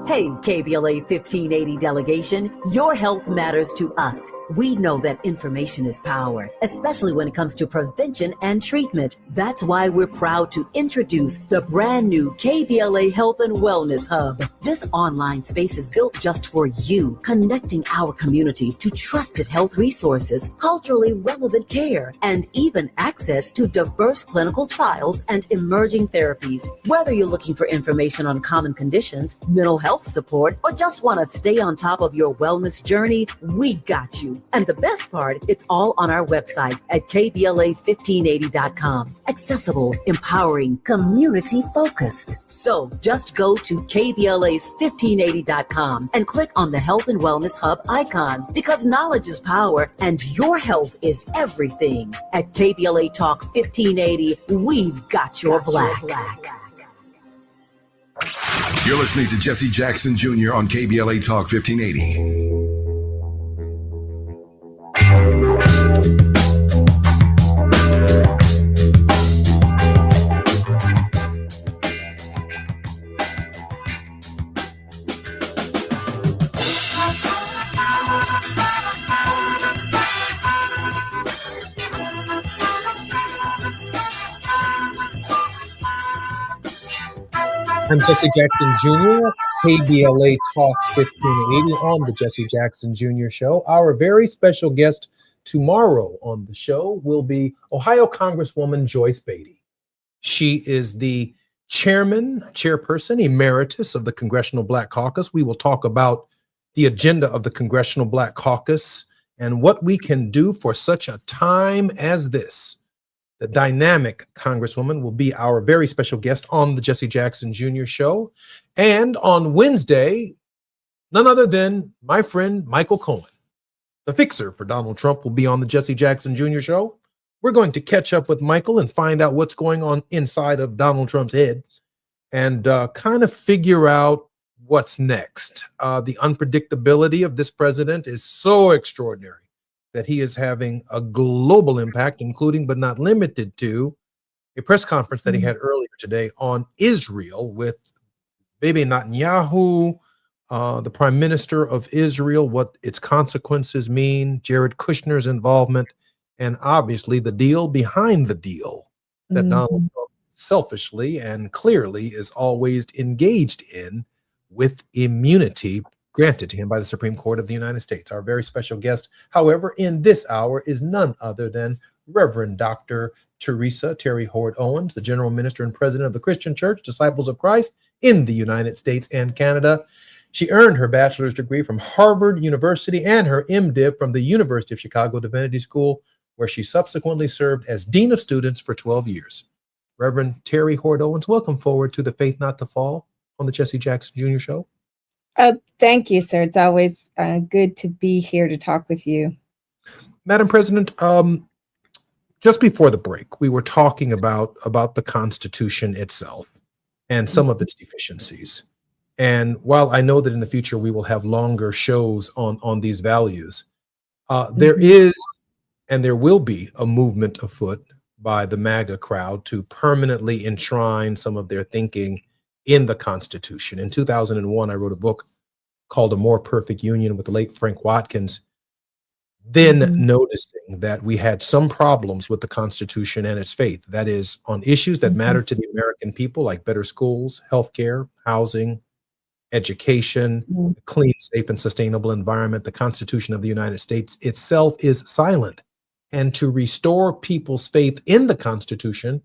Hey, KBLA 1580 delegation, your health matters to us. We know that information is power, especially when it comes to prevention and treatment. That's why we're proud to introduce the brand new KBLA Health and Wellness Hub. This online space is built just for you, connecting our community to trusted health resources, culturally relevant care, and even access to diverse clinical trials and emerging therapies. Whether you're looking for information on common conditions, mental health support, or just want to stay on top of your wellness journey, we got you. And the best part, it's all on our website at KBLA1580.com. Accessible, empowering, community focused. So just go to KBLA1580.com and click on the Health and Wellness Hub icon, because knowledge is power and your health is everything. At KBLA Talk 1580, we've got your black. You're listening to Jesse Jackson Jr. on KBLA Talk 1580. I'm Jesse Jackson Jr., KBLA Talk 1580 on the Jesse Jackson Jr. Show. Our very special guest tomorrow on the show will be Ohio Congresswoman Joyce Beatty. She is the chairperson emeritus of the Congressional Black Caucus. We will talk about the agenda of the Congressional Black Caucus and what we can do for such a time as this. The dynamic Congresswoman will be our very special guest on the Jesse Jackson Jr. Show. And on Wednesday, none other than my friend Michael Cohen, the fixer for Donald Trump, will be on the Jesse Jackson Jr. Show. We're going to catch up with Michael and find out what's going on inside of Donald Trump's head and kind of figure out what's next. The unpredictability of this president is so extraordinary that he is having a global impact, including but not limited to a press conference that he had earlier today on Israel with Bibi Netanyahu, the prime minister of Israel, what its consequences mean, Jared Kushner's involvement, and obviously the deal behind the deal that Donald Mhm. Trump selfishly and clearly is always engaged in, with immunity granted to him by the Supreme Court of the United States. Our very special guest, however, in this hour is none other than Reverend Dr. Teresa Terry Hord Owens, the General Minister and President of the Christian Church, Disciples of Christ in the United States and Canada. She earned her bachelor's degree from Harvard University and her MDiv from the University of Chicago Divinity School, where she subsequently served as Dean of Students for 12 years. Reverend Terry Hord Owens, welcome forward to the Faith Not to Fall on the Jesse Jackson Jr. Show. Thank you, sir. It's always good to be here to talk with you. Madam President, just before the break, we were talking about the Constitution itself and some of its deficiencies. And while I know that in the future we will have longer shows on these values, there is and there will be a movement afoot by the MAGA crowd to permanently enshrine some of their thinking in the Constitution. In 2001, I wrote a book called A More Perfect Union with the late Frank Watkins, then noticing that we had some problems with the Constitution and its faith. That is, on issues that matter to the American people, like better schools, healthcare, housing, education, a clean, safe, and sustainable environment. The Constitution of the United States itself is silent. And to restore people's faith in the Constitution,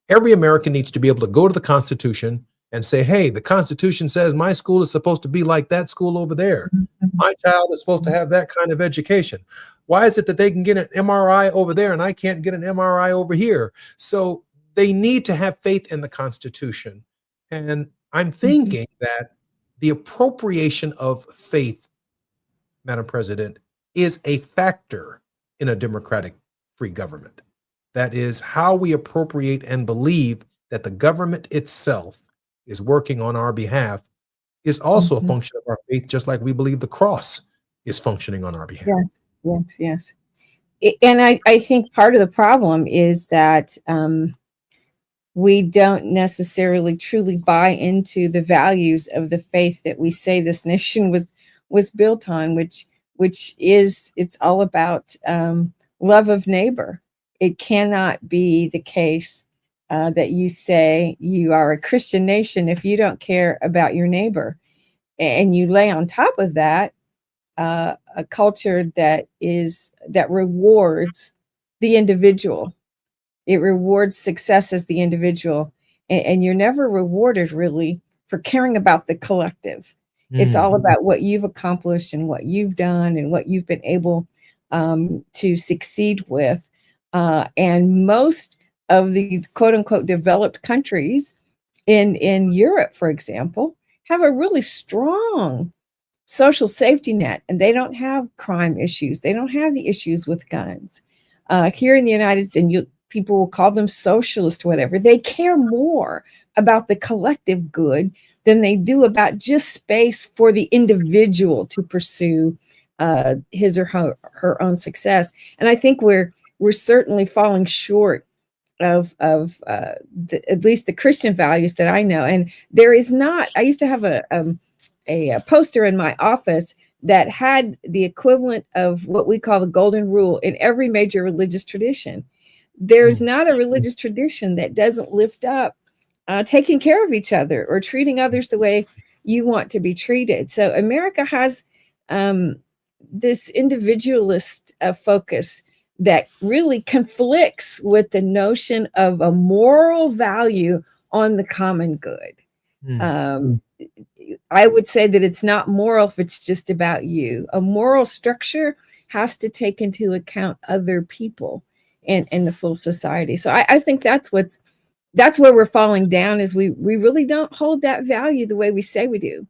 every American needs to be able to go to the Constitution and say, hey, the Constitution says my school is supposed to be like that school over there. My child is supposed to have that kind of education. Why is it that they can get an MRI over there and I can't get an MRI over here? So they need to have faith in the Constitution. And I'm thinking that the appropriation of faith, Madam President, is a factor in a democratic free government. That is how we appropriate and believe that the government itself is working on our behalf is also a function of our faith, just like we believe the cross is functioning on our behalf. Yes. And I think part of the problem is that we don't necessarily truly buy into the values of the faith that we say this nation was built on, which is, it's all about love of neighbor. It cannot be the case that you say you are a Christian nation if you don't care about your neighbor, and you lay on top of that a culture that rewards the individual. It rewards success as the individual, and you're never rewarded really for caring about the collective. It's all about what you've accomplished and what you've done and what you've been able to succeed with. And most of the quote unquote developed countries in Europe, for example, have a really strong social safety net, and they don't have crime issues. They don't have the issues with guns. Here in the United States, and people will call them socialist, whatever, they care more about the collective good than they do about just space for the individual to pursue his or her own success. And I think we're certainly falling short of at least the Christian values that I know. And there is not, I used to have a poster in my office that had the equivalent of what we call the golden rule in every major religious tradition. There's not a religious tradition that doesn't lift up taking care of each other or treating others the way you want to be treated. So America has this individualist focus that really conflicts with the notion of a moral value on the common good. I would say that it's not moral if it's just about you. A moral structure has to take into account other people and the full society. So I think that's where we're falling down, is we really don't hold that value the way we say we do.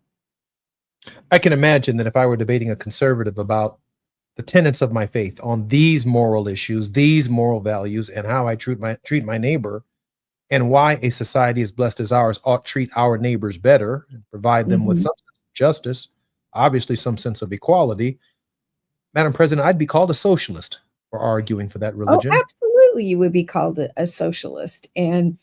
I can imagine that if I were debating a conservative about the tenets of my faith on these moral issues, these moral values, and how I treat my neighbor, and why a society as blessed as ours ought to treat our neighbors better and provide them with some sense of justice, obviously some sense of equality. Madam President, I'd be called a socialist for arguing for that religion. Oh, absolutely, you would be called a socialist. And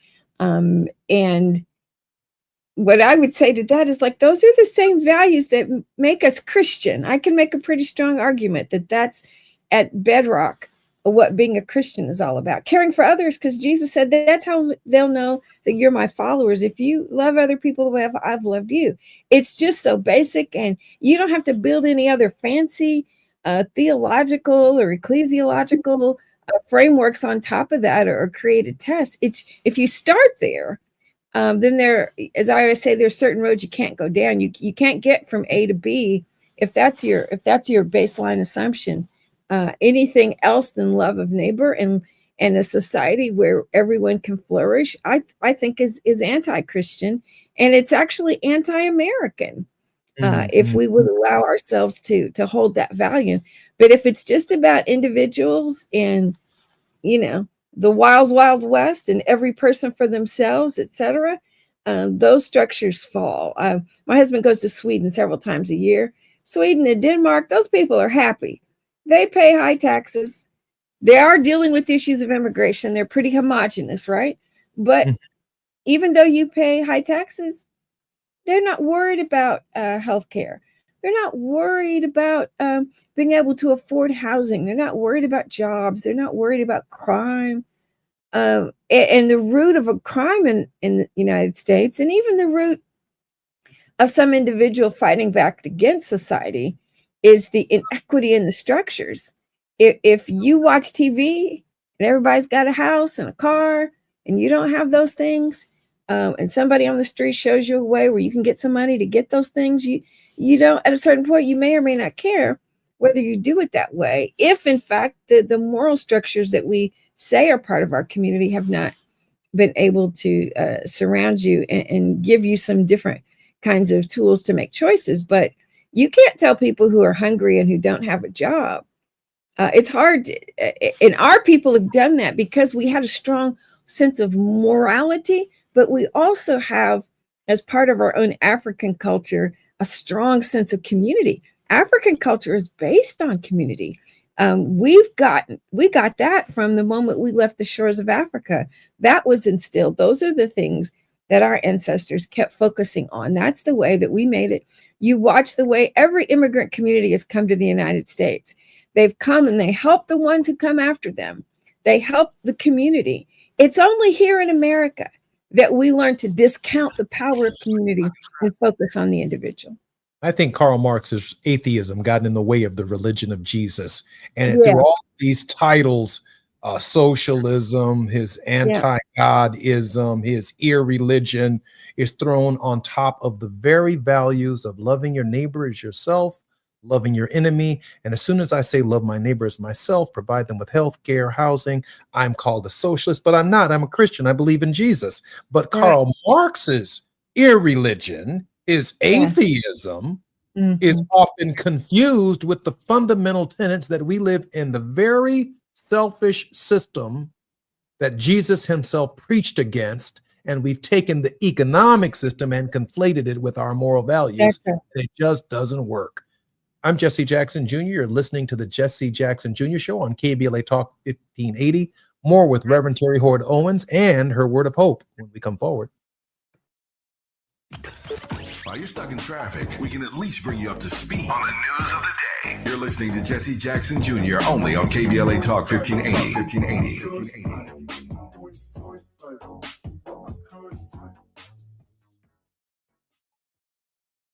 what I would say to that is, like, those are the same values that make us Christian. I can make a pretty strong argument that that's at bedrock what being a Christian is all about. Caring for others, because Jesus said that's how they'll know that you're my followers, if you love other people the way I've loved you. It's just so basic, and you don't have to build any other fancy theological or ecclesiological frameworks on top of that, or create a test. It's if you start there, then there, as I always say, there's certain roads you can't go down. You can't get from A to B if that's your baseline assumption. Anything else than love of neighbor and a society where everyone can flourish, I think is anti-Christian, and it's actually anti-American. If we would allow ourselves to hold that value. But if it's just about individuals and, the wild, wild west and every person for themselves, etc., those structures fall. My husband goes to Sweden several times a year. Sweden and Denmark, those people are happy. They pay high taxes. They are dealing with issues of immigration. They're pretty homogenous, right? But even though you pay high taxes, they're not worried about healthcare. They're not worried about being able to afford housing. They're not worried about jobs. They're not worried about crime. And the root of a crime in the United States, and even the root of some individual fighting back against society, is the inequity in the structures. If you watch TV and everybody's got a house and a car, and you don't have those things, and somebody on the street shows you a way where you can get some money to get those things, you don't, at a certain point, you may or may not care whether you do it that way. If in fact the moral structures that we say are part of our community have not been able to surround you and give you some different kinds of tools to make choices. But you can't tell people who are hungry and who don't have a job. It's hard and our people have done that because we had a strong sense of morality, but we also have, as part of our own African culture, a strong sense of community. African culture is based on community. We got that from the moment we left the shores of Africa. That was instilled. Those are the things that our ancestors kept focusing on. That's the way that we made it. You watch the way every immigrant community has come to the United States. They've come and they help the ones who come after them. They help the community. It's only here in America that we learn to discount the power of community and focus on the individual. I think Karl Marx's atheism got in the way of the religion of Jesus. And through all these titles, socialism, his anti-Godism, his irreligion is thrown on top of the very values of loving your neighbor as yourself, loving your enemy. And as soon as I say love my neighbor as myself, provide them with health care, housing, I'm called a socialist, but I'm not. I'm a Christian. I believe in Jesus. But Karl Marx's irreligion, his atheism, is often confused with the fundamental tenets that we live in the very selfish system that Jesus himself preached against. And we've taken the economic system and conflated it with our moral values. And it just doesn't work. I'm Jesse Jackson Jr. You're listening to the Jesse Jackson Jr. Show on KBLA Talk 1580. More with Reverend Terry Hord Owens and her word of hope when we come forward. While you're stuck in traffic, we can at least bring you up to speed on the news of the day. You're listening to Jesse Jackson Jr. only on KBLA Talk 1580.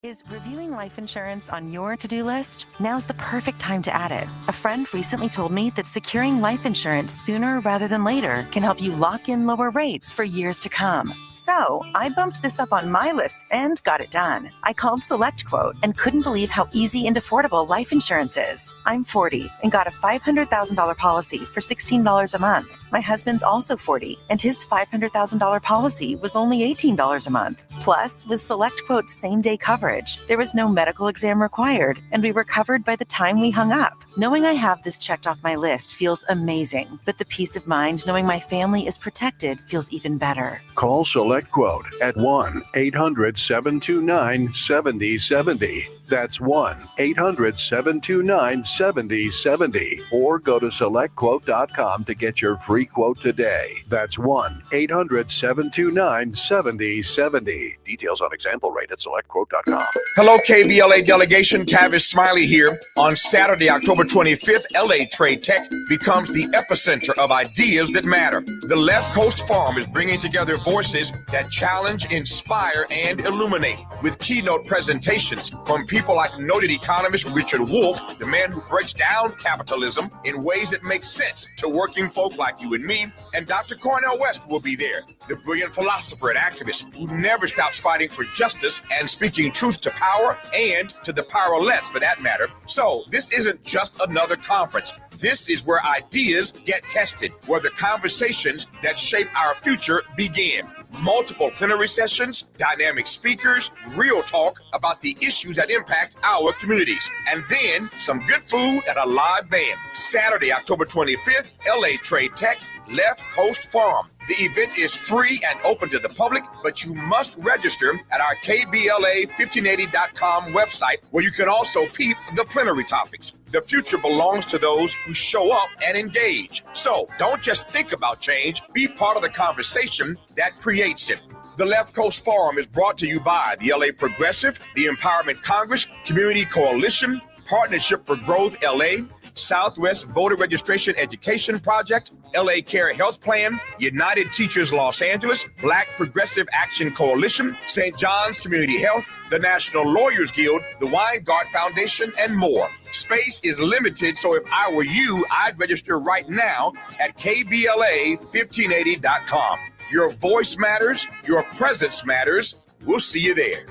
Is reviewing life insurance on your to-do list? Now's the perfect time to add it. A friend recently told me that securing life insurance sooner rather than later can help you lock in lower rates for years to come. So I bumped this up on my list and got it done. I called SelectQuote and couldn't believe how easy and affordable life insurance is. I'm 40 and got a $500,000 policy for $16 a month. My husband's also 40 and his $500,000 policy was only $18 a month. Plus, with SelectQuote's same-day coverage, there was no medical exam required, and we were covered by the time we hung up. Knowing I have this checked off my list feels amazing, but the peace of mind knowing my family is protected feels even better. Call SelectQuote at 1-800-729-7070. That's 1-800-729-7070 or go to selectquote.com to get your free quote today. That's 1-800-729-7070. Details on example rate at selectquote.com. Hello, KBLA delegation. Tavis Smiley here. On Saturday, October 25th, LA Trade Tech becomes the epicenter of ideas that matter. The Left Coast Forum is bringing together voices that challenge, inspire, and illuminate with keynote presentations from people like noted economist Richard Wolff, the man who breaks down capitalism in ways that make sense to working folk like you and me, and Dr. Cornel West will be there, the brilliant philosopher and activist who never stops fighting for justice and speaking truth to power and to the powerless for that matter. So this isn't just another conference. This is where ideas get tested, where the conversations that shape our future begin. Multiple plenary sessions, dynamic speakers, real talk about the issues that impact our communities, and then some good food and a live band. Saturday, October 25th, LA Trade Tech, Left Coast Forum. The event is free and open to the public, but you must register at our KBLA1580.com website, where you can also peep the plenary topics. The future belongs to those who show up and engage. So don't just think about change, be part of the conversation that creates it. The Left Coast Forum is brought to you by the LA Progressive, the Empowerment Congress, Community Coalition, Partnership for Growth LA, Southwest Voter Registration Education Project, LA Care Health Plan, United Teachers Los Angeles, Black Progressive Action Coalition, St. John's Community Health, the National Lawyers Guild, the Weingart Foundation, and more. Space is limited, so if I were you, I'd register right now at KBLA1580.com. Your voice matters, your presence matters. We'll see you there.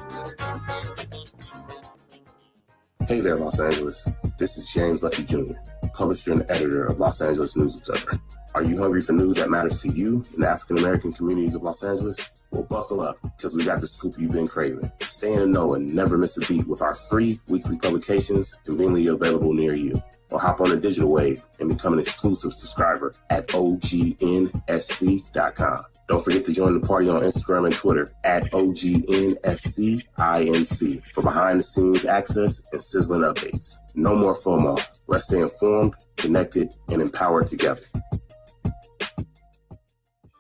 Hey there, Los Angeles. This is James Lucky Jr., publisher and editor of Los Angeles News Observer. Are you hungry for news that matters to you in the African-American communities of Los Angeles? Well, buckle up, because we got the scoop you've been craving. Stay in the know and never miss a beat with our free weekly publications conveniently available near you. Or hop on the digital wave and become an exclusive subscriber at OGNSC.com. Don't forget to join the party on Instagram and Twitter at OGNSCINC for behind-the-scenes access and sizzling updates. No more FOMO. Let's stay informed, connected, and empowered together.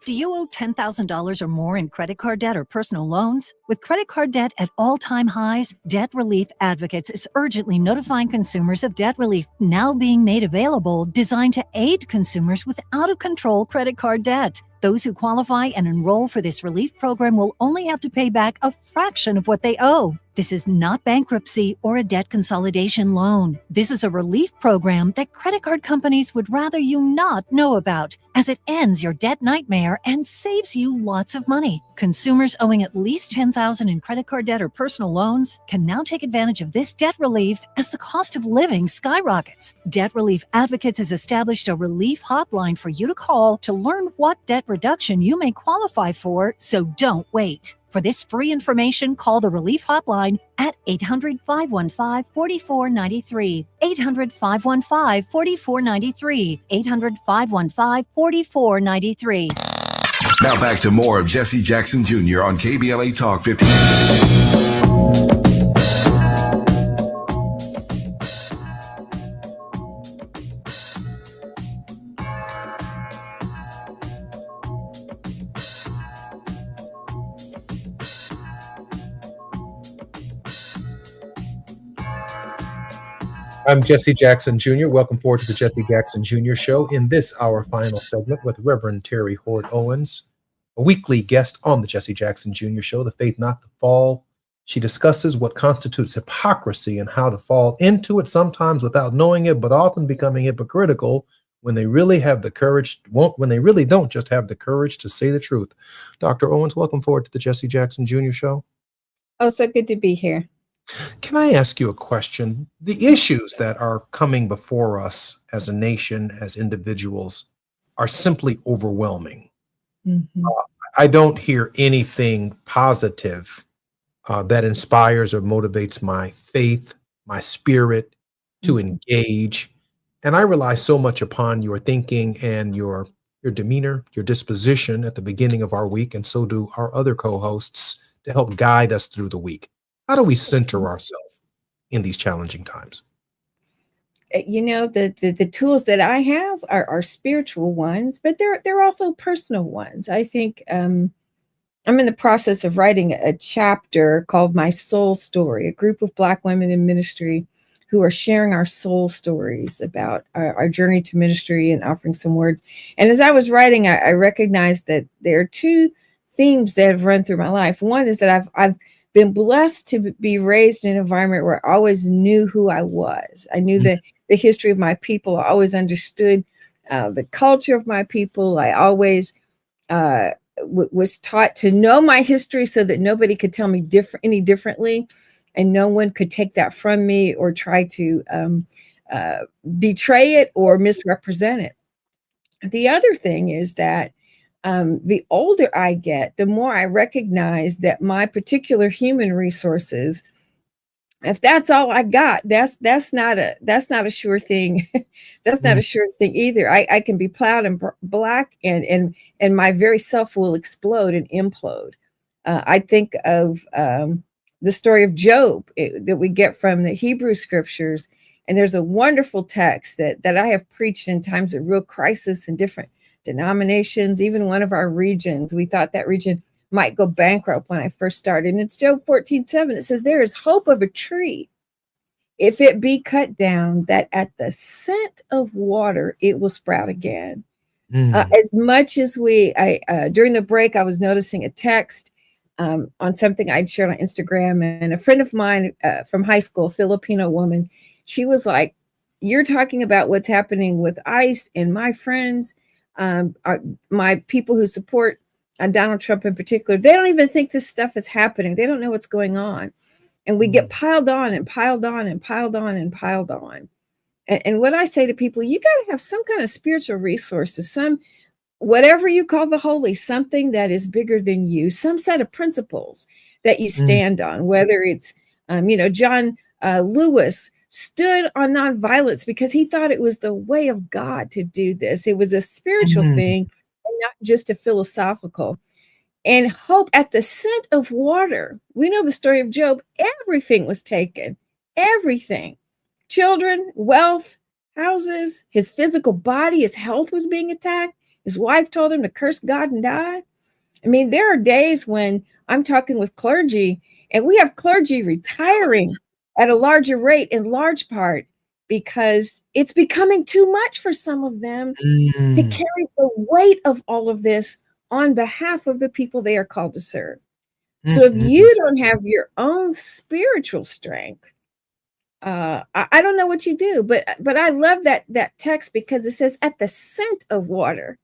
Do you owe $10,000 or more in credit card debt or personal loans? With credit card debt at all-time highs, Debt Relief Advocates is urgently notifying consumers of debt relief now being made available, designed to aid consumers with out-of-control credit card debt. Those who qualify and enroll for this relief program will only have to pay back a fraction of what they owe. This is not bankruptcy or a debt consolidation loan. This is a relief program that credit card companies would rather you not know about, as it ends your debt nightmare and saves you lots of money. Consumers owing at least $10,000 in credit card debt or personal loans can now take advantage of this debt relief as the cost of living skyrockets. Debt Relief Advocates has established a relief hotline for you to call to learn what debt reduction you may qualify for, so don't wait. For this free information, call the Relief Hotline at 800-515-4493, 800-515-4493, 800-515-4493. Now back to more of Jesse Jackson Jr. on KBLA Talk 1580. I'm Jesse Jackson Jr. Welcome forward to the Jesse Jackson Jr. Show. In this, our final segment with Reverend Terry Hoard Owens, a weekly guest on the Jesse Jackson Jr. Show, The Faith Not to Fall. She discusses what constitutes hypocrisy and how to fall into it, sometimes without knowing it, but often becoming hypocritical when they really have the courage, when they really don't just have the courage to say the truth. Dr. Owens, welcome forward to the Jesse Jackson Jr. Show. Oh, so good to be here. Can I ask you a question? The issues that are coming before us as a nation, as individuals, are simply overwhelming. Mm-hmm. I don't hear anything positive that inspires or motivates my faith, my spirit to engage. And I rely so much upon your thinking and your demeanor, your disposition at the beginning of our week, and so do our other co-hosts, to help guide us through the week. How do we center ourselves? in these challenging times? You know, the tools that I have are spiritual ones, but they're also personal ones. I think I'm in the process of writing a chapter called My Soul Story, a group of Black women in ministry who are sharing our soul stories about our journey to ministry and offering some words. And as I was writing, I recognized that there are two themes that have run through my life. One is that I've been blessed to be raised in an environment where I always knew who I was. I knew the history of my people. I always understood the culture of my people. I always was taught to know my history so that nobody could tell me any differently, and no one could take that from me or try to betray it or misrepresent it. The other thing is that the older I get, the more I recognize that my particular human resources, if that's all I got, that's not a sure thing. That's not a sure thing either. I can be plowed and black, and my very self will explode and implode. I think of the story of Job that we get from the Hebrew scriptures, and there's a wonderful text that I have preached in times of real crisis in different denominations. Even one of our regions, we thought that region might go bankrupt when I first started. And it's Job 14:7. It says, there is hope of a tree, if it be cut down, that at the scent of water, it will sprout again. As much as during the break, I was noticing a text on something I'd shared on Instagram. And a friend of mine from high school, Filipino woman, she was like, you're talking about what's happening with ICE, and my friends, my people who support Donald Trump in particular, they don't even think this stuff is happening. They don't know what's going on. And we get piled on and piled on and piled on and piled on. And what I say to people, you got to have some kind of spiritual resources, whatever you call the holy, something that is bigger than you, some set of principles that you stand on, whether it's, John Lewis stood on nonviolence because he thought it was the way of God to do this. It was a spiritual thing, and not just a philosophical. And hope at the scent of water. We know the story of Job. Everything was taken. Everything. Children, wealth, houses, his physical body, his health was being attacked. His wife told him to curse God and die. I mean, there are days when I'm talking with clergy, and we have clergy retiring at a larger rate, in large part because it's becoming too much for some of them to carry the weight of all of this on behalf of the people they are called to serve. So if you don't have your own spiritual strength, I don't know what you do, but I love that text because it says at the scent of water,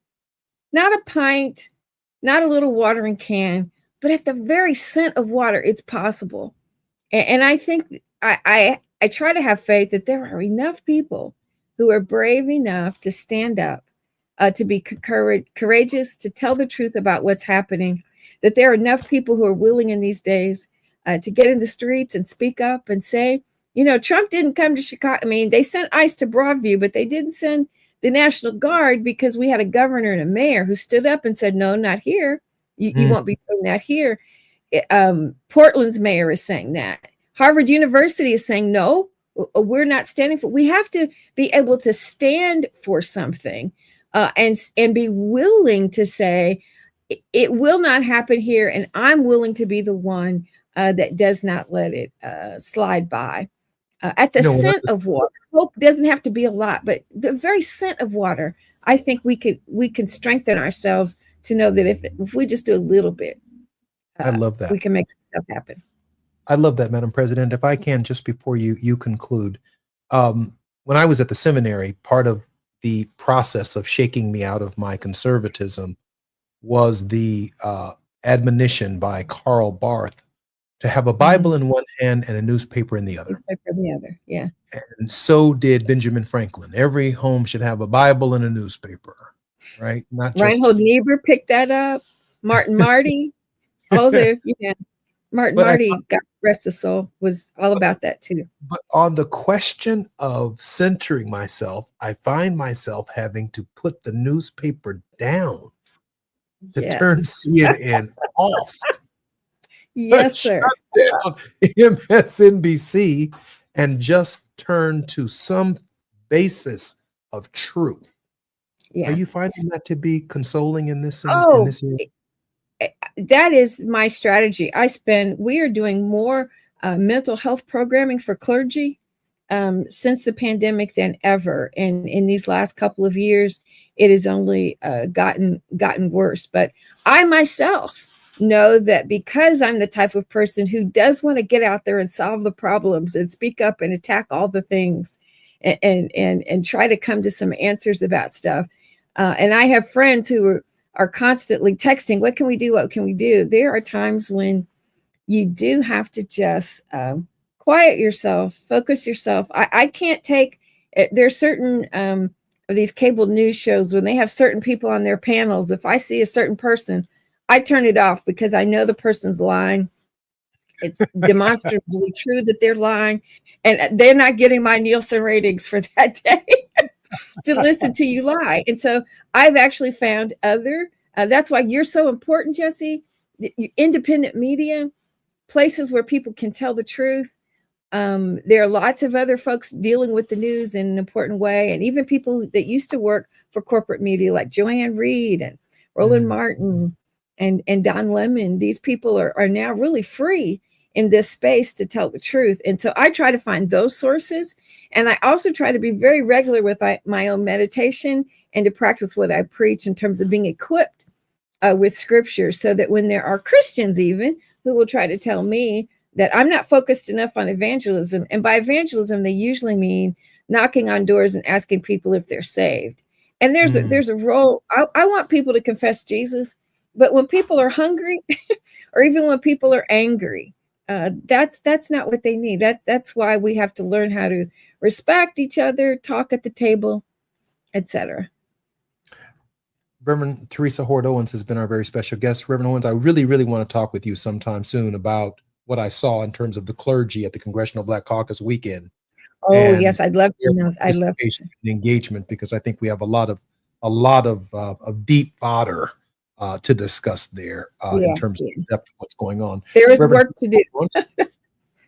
not a pint, not a little watering can, but at the very scent of water, it's possible. And I think I try to have faith that there are enough people who are brave enough to stand up, to be courageous, to tell the truth about what's happening, that there are enough people who are willing in these days to get in the streets and speak up and say, Trump didn't come to Chicago. I mean, they sent ICE to Broadview, but they didn't send the National Guard because we had a governor and a mayor who stood up and said, no, not here. You won't be doing that here. Portland's mayor is saying that. Harvard University is saying, no, we're not standing for. We have to be able to stand for something and be willing to say, it will not happen here, and I'm willing to be the one that does not let it slide by. At the scent of water, hope doesn't have to be a lot, but the very scent of water, I think we can strengthen ourselves to know that if we just do a little bit, I love that. We can make some stuff happen. I love that, Madam President. If I can, just before you conclude, when I was at the seminary, part of the process of shaking me out of my conservatism was the admonition by Karl Barth to have a Bible in one hand and a newspaper in the other. Newspaper in the other, yeah. And so did Benjamin Franklin. Every home should have a Bible and a newspaper, right? Not just Reinhold Niebuhr picked that up. Martin Marty, Martin Marty, God rest his soul, was all about that too. But on the question of centering myself, I find myself having to put the newspaper down to turn CNN off. Yes, sir. Shut down MSNBC and just turn to some basis of truth. Yeah. Are you finding that to be consoling in this? In Oh, this area? that is my strategy. We are doing more mental health programming for clergy since the pandemic than ever. And in these last couple of years, it has only gotten worse. But I myself know that because I'm the type of person who does want to get out there and solve the problems and speak up and attack all the things and try to come to some answers about stuff. And I have friends who are constantly texting, what can we do? What can we do? There are times when you do have to just quiet yourself, focus yourself. I can't take, there's certain of these cable news shows when they have certain people on their panels. If I see a certain person, I turn it off because I know the person's lying. It's demonstrably true that they're lying, and they're not getting my Nielsen ratings for that day to listen to you lie. And so I've actually found that's why you're so important, Jesse. Independent media, places where people can tell the truth. There are lots of other folks dealing with the news in an important way, and even people that used to work for corporate media like Joanne Reed and Roland Martin and Don Lemon. These people are now really free in this space to tell the truth. And so I try to find those sources. And I also try to be very regular with my own meditation and to practice what I preach in terms of being equipped with scripture, so that when there are Christians even who will try to tell me that I'm not focused enough on evangelism. And by evangelism, they usually mean knocking on doors and asking people if they're saved. And there's a role. I want people to confess Jesus, but when people are hungry or even when people are angry, that's not what they need. That's why we have to learn how to respect each other, talk at the table, etc. Reverend Teresa Hord Owens has been our very special guest. Reverend Owens, I really, really want to talk with you sometime soon about what I saw in terms of the clergy at the Congressional Black Caucus weekend. Oh, yes, I'd love to know. I'd love to. Engagement, because I think we have a lot of deep fodder to discuss there in terms of the depth of what's going on. There is work to do.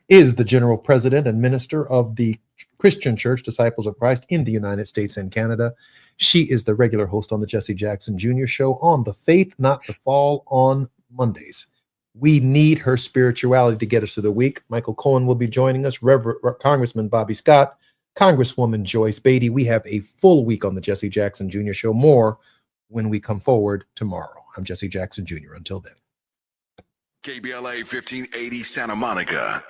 Is the General President and Minister of the Christian Church Disciples of Christ in the United States and Canada. She is the regular host on the Jesse Jackson Jr. Show on the Faith Not to Fall on Mondays. We need her spirituality to get us through the week. Michael Cohen will be joining us, Congressman Bobby Scott, Congresswoman Joyce Beatty. We have a full week on the Jesse Jackson Jr. Show. More when we come forward tomorrow. I'm Jesse Jackson Jr. Until then. KBLA 1580 Santa Monica.